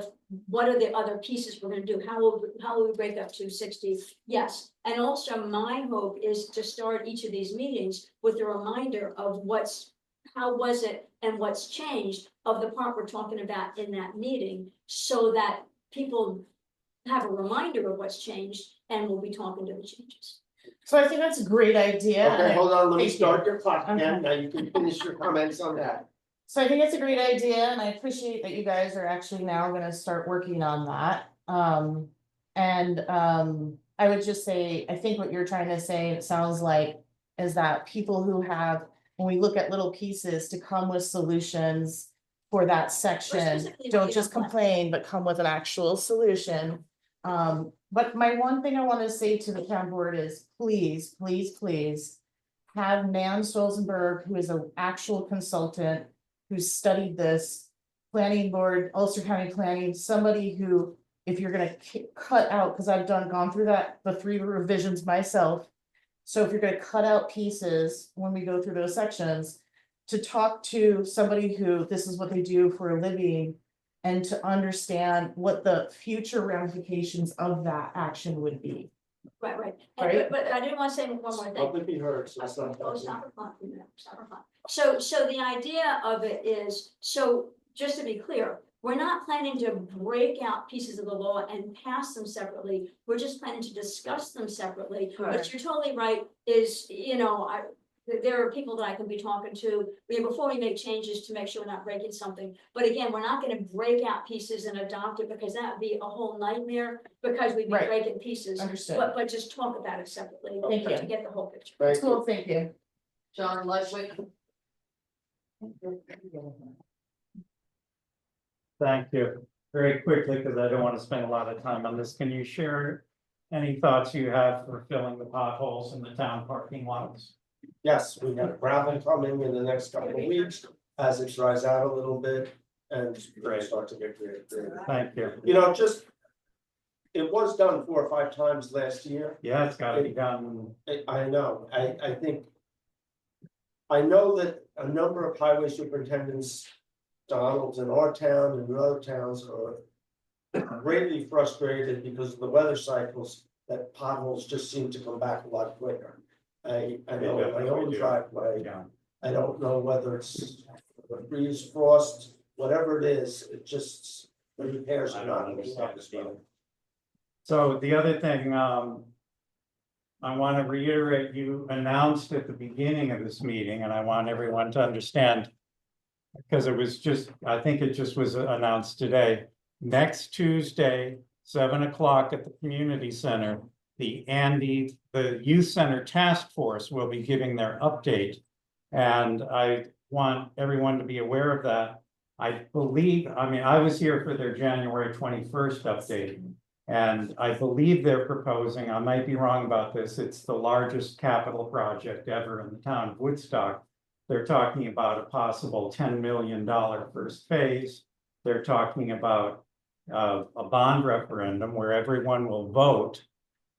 the other pieces we're going to do? How will we break up 260? Yes, and also my hope is to start each of these meetings with a reminder of how was it and what's changed of the part we're talking about in that meeting, so that people have a reminder of what's changed and we'll be talking to the changes. So I think that's a great idea. Okay, hold on, let me Thank you. start your clock Okay. again. Now you can finish your comments on that. So I think it's a great idea, and I appreciate that you guys are actually now gonna start working on that. And I would just say, I think what you're trying to say, it sounds like, is that people who have, when we look at little pieces, to come with solutions for that section, specifically what don't you just don't want. complain, but come with an actual solution. But my one thing I want to say to the town board is, please, please, please, have Nan Stolzenberg, who is an actual consultant, who studied this, planning board, Ulster County Planning, somebody who, if you're gonna cut out, because I've gone through the 3 revisions myself. So if you're gonna cut out pieces when we go through those sections, to talk to somebody who, this is what they do for a living, and to understand what the future ramifications of that action would be. Right, right. Right. But I didn't want to say one more thing. Public be heard, so it's not. Oh, stop it, stop it, stop it. So the idea of it is, so just to be clear, we're not planning to break out pieces of the law and pass them separately. We're just planning to discuss them separately, which Correct. you're totally right, is, there are people that I can be talking to, before we make changes to make sure we're not breaking something. But again, we're not gonna break out pieces and adopt it, because that would be a whole nightmare, because we'd be Right. breaking pieces. Understood. But just talk about it separately, Thank to you. get the whole picture. Thank Cool, you. thank you. John Ludwig. Thank you. Very quickly, because I don't want to spend a lot of time on this, can you share any thoughts you have for filling the potholes in the town parking lots? Yes, we have gravel coming in the next couple of weeks as it dries out a little bit and start to get creative. Thank you. You know, it was done 4 or 5 times last year. Yeah, it's gotta be done. I know, I think. I know that a number of highway superintendents, Donald's in our town and in other towns are greatly frustrated because of the weather cycles, that potholes just seem to come back a lot quicker. I know in my own driveway, I don't know whether it's freeze, frost, whatever it is, it just, the repairs are not. So the other thing, I want to reiterate, you announced at the beginning of this meeting, and I want everyone to understand. Because it was just, I think it just was announced today, next Tuesday, 7 o'clock at the community center. The Youth Center Task Force will be giving their update. And I want everyone to be aware of that. I believe, I was here for their January 21st update. And I believe they're proposing, I might be wrong about this, it's the largest capital project ever in the town of Woodstock. They're talking about a possible $10 million first phase. They're talking about a bond referendum where everyone will vote.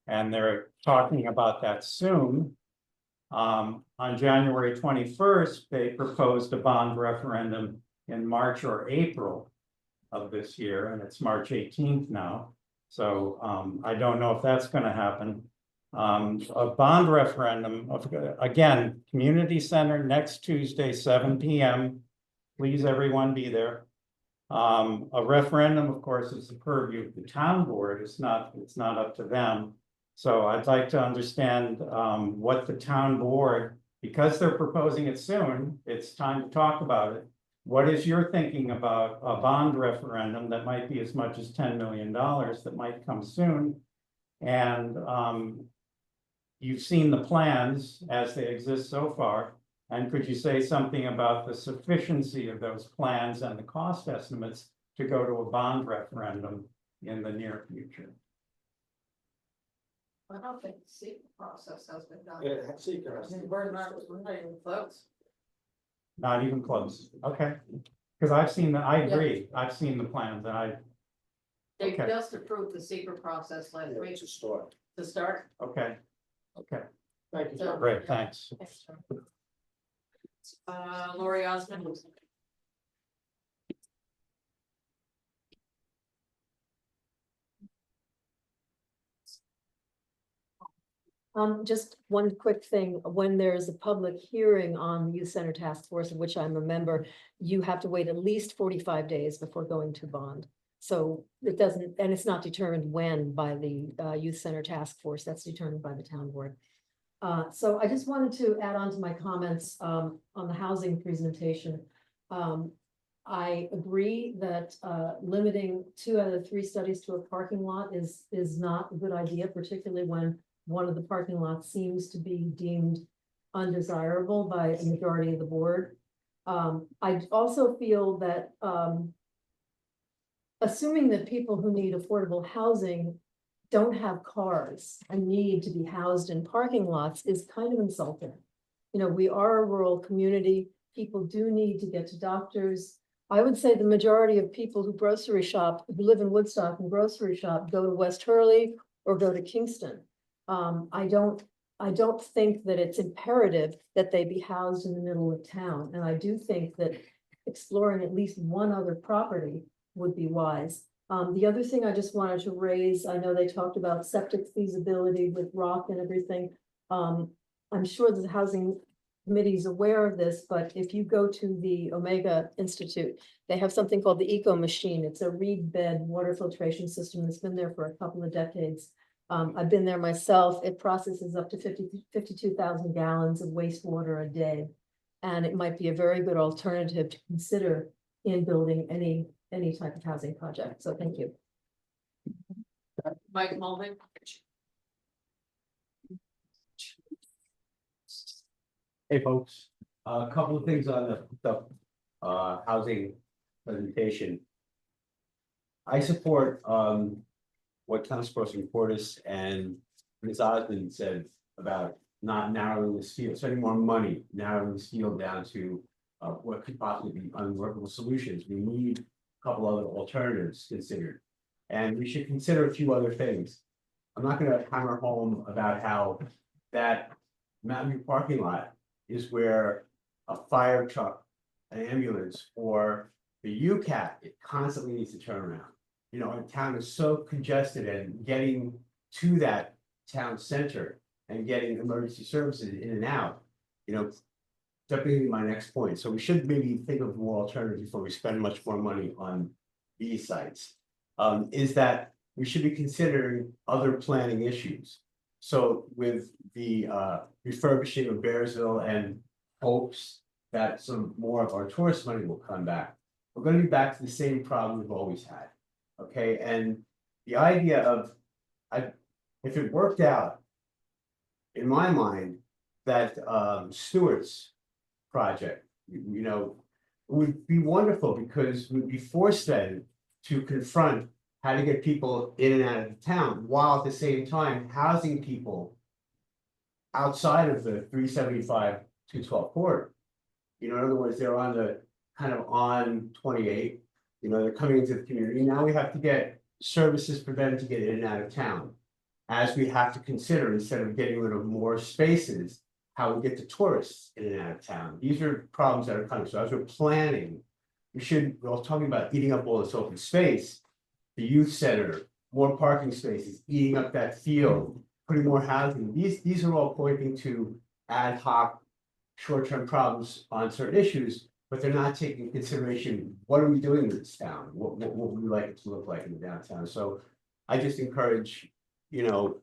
And they're talking about that soon. On January 21st, they proposed a bond referendum in March or April of this year, and it's March 18th now. So I don't know if that's going to happen. A bond referendum, again, community center next Tuesday, 7 p.m. Please, everyone be there. A referendum, of course, is the purview of the town board. It's not up to them. So I'd like to understand what the town board, because they're proposing it soon, it's time to talk about it. What is your thinking about a bond referendum that might be as much as $10 million that might come soon? And you've seen the plans as they exist so far. And could you say something about the sufficiency of those plans and the cost estimates to go to a bond referendum in the near future? I don't think the secret process has been done. Yeah, secret. We're not even close. Not even close. Okay. Because I've seen I agree. I've seen the plans and They Okay. just approved the secret process last week. To start. To start. Okay. Thank you. So- Great, thanks. Lori Osmond. Just one quick thing, when there's a public hearing on the Youth Center Task Force, of which I'm a member, you have to wait at least 45 days before going to bond. So it doesn't, and it's not determined when by the Youth Center Task Force, that's determined by the town board. So I just wanted to add on to my comments on the housing presentation. I agree that limiting 2 out of 3 studies to a parking lot is not a good idea, particularly when one of the parking lots seems to be deemed undesirable by a majority of the board. I also feel that assuming that people who need affordable housing don't have cars and need to be housed in parking lots is kind of insulting. You know, we are a rural community. People do need to get to doctors. I would say the majority of people who grocery shop, who live in Woodstock and grocery shop, go to West Hurley or go to Kingston. I don't think that it's imperative that they be housed in the middle of town. And I do think that exploring at least one other property would be wise. The other thing I just wanted to raise, I know they talked about septic feasibility with rock and everything. I'm sure the housing committee is aware of this, but if you go to the Omega Institute, they have something called the Eco Machine. It's a reed bed water filtration system that's been there for a couple of decades. I've been there myself. It processes up to 52,000 gallons of wastewater a day. And it might be a very good alternative to consider in building any type of housing project. So thank you. Mike Mulvey. Hey, folks, a couple of things on the housing presentation. I support what Councilperson Portis and Ms. Osmond said about not narrowing this field, spending more money, narrowing this field down to what could possibly be unworkable solutions. We need a couple other alternatives considered, and we should consider a few other things. I'm not going to hammer home about how that Mountain View parking lot is where a fire truck, an ambulance, or the UCAT, it constantly needs to turn around. You know, our town is so congested, and getting to that town center and getting emergency services in and out, you know, definitely my next point. So we should maybe think of more alternatives before we spend much more money on these sites. Is that we should be considering other planning issues. So with the refurbishing of Bearsville and hopes that some more of our tourist money will come back, we're going to be back to the same problem we've always had. Okay, and the idea of, if it worked out, in my mind, that Stewart's project, you know, would be wonderful, because we'd be forced then to confront how to get people in and out of town, while at the same time housing people outside of the 375 212 corridor. You know, in other words, they're on the kind of on 28, you know, they're coming into the community. Now we have to get services for them to get in and out of town, as we have to consider, instead of getting rid of more spaces, how we get the tourists in and out of town. These are problems that are coming. So as we're planning, we're talking about eating up all this open space, the youth center, more parking spaces, eating up that field, putting more housing. These are all pointing to ad hoc, short-term problems on certain issues, but they're not taking into consideration, what are we doing with this town? What would we like it to look like in the downtown? So I just encourage, you know,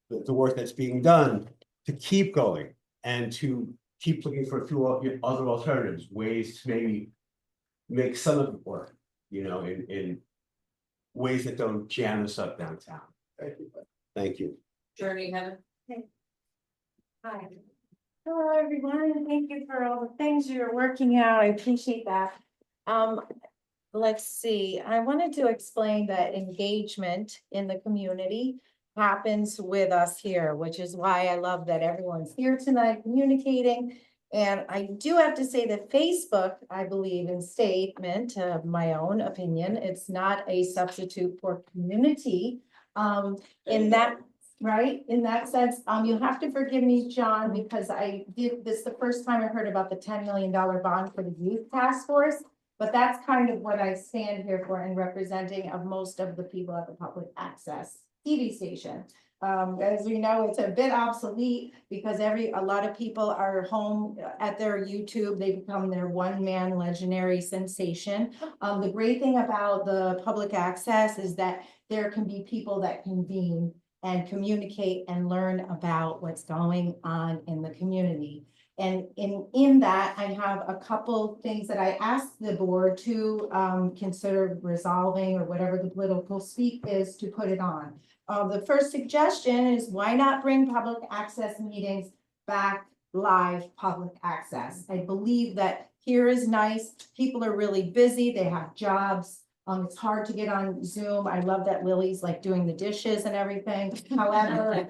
the work that's being done to keep going and to keep looking for a few other alternatives, ways to maybe make some of it work, you know, in ways that don't jam us up downtown. Thank you. Thank you. Journey, Heather. Hi. Hello, everyone, and thank you for all the things you're working out. I appreciate that. Let's see, I wanted to explain that engagement in the community happens with us here, which is why I love that everyone's here tonight communicating. And I do have to say that Facebook, I believe in statement of my own opinion, it's not a substitute for community. In that, right, in that sense, you'll have to forgive me, John, because I did this the first time I heard about the $10 million bond for the youth task force. But that's kind of what I stand here for and representing of most of the people at the public access TV station. As we know, it's a bit obsolete because a lot of people are home at their YouTube. They become their one-man legendary sensation. The great thing about the public access is that there can be people that convene and communicate and learn about what's going on in the community. And in that, I have a couple things that I asked the board to consider resolving, or whatever the political speak is, to put it on. The first suggestion is, why not bring public access meetings back live public access? I believe that here is nice. People are really busy. They have jobs. It's hard to get on Zoom. I love that Lily's like doing the dishes and everything. However,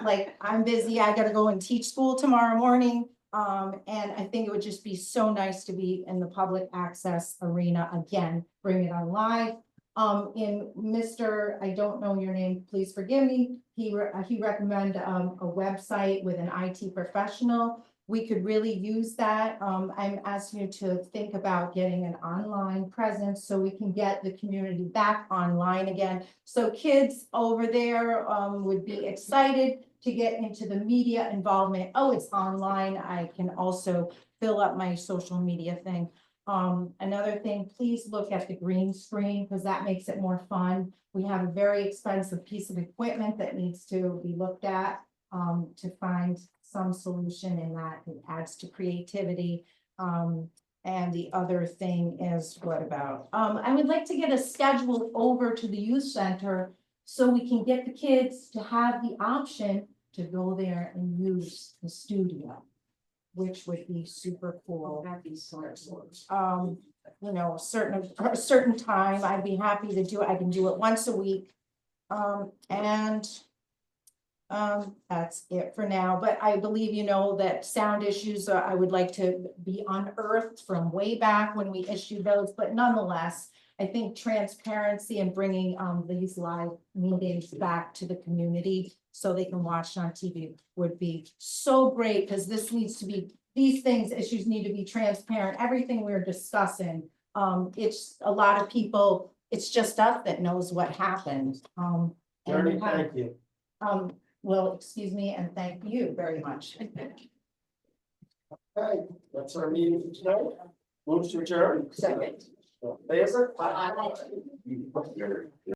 like I'm busy. I gotta go and teach school tomorrow morning. And I think it would just be so nice to be in the public access arena again, bring it on live. In Mr., I don't know your name, please forgive me. He recommended a website with an IT professional. We could really use that. I'm asking you to think about getting an online presence so we can get the community back online again. So kids over there would be excited to get into the media involvement. Oh, it's online. I can also fill up my social media thing. Another thing, please look at the green screen because that makes it more fun. We have a very expensive piece of equipment that needs to be looked at to find some solution in that. It adds to creativity. And the other thing is, what about, I would like to get a schedule over to the youth center so we can get the kids to have the option to go there and use the studio, which would be super cool. You know, a certain time, I'd be happy to do it. I can do it once a week. That's it for now, but I believe, you know, that sound issues, I would like to be unearthed from way back when we issued those, but nonetheless, I think transparency and bringing these live meetings back to the community so they can watch on TV would be so great, because this needs to be, these things, issues need to be transparent. Everything we're discussing, it's a lot of people, it's just us that knows what happened. Jeremy, thank you. Well, excuse me, and thank you very much. Okay, that's our meeting for tonight. Move to adjourn. Second. Favor? Aye.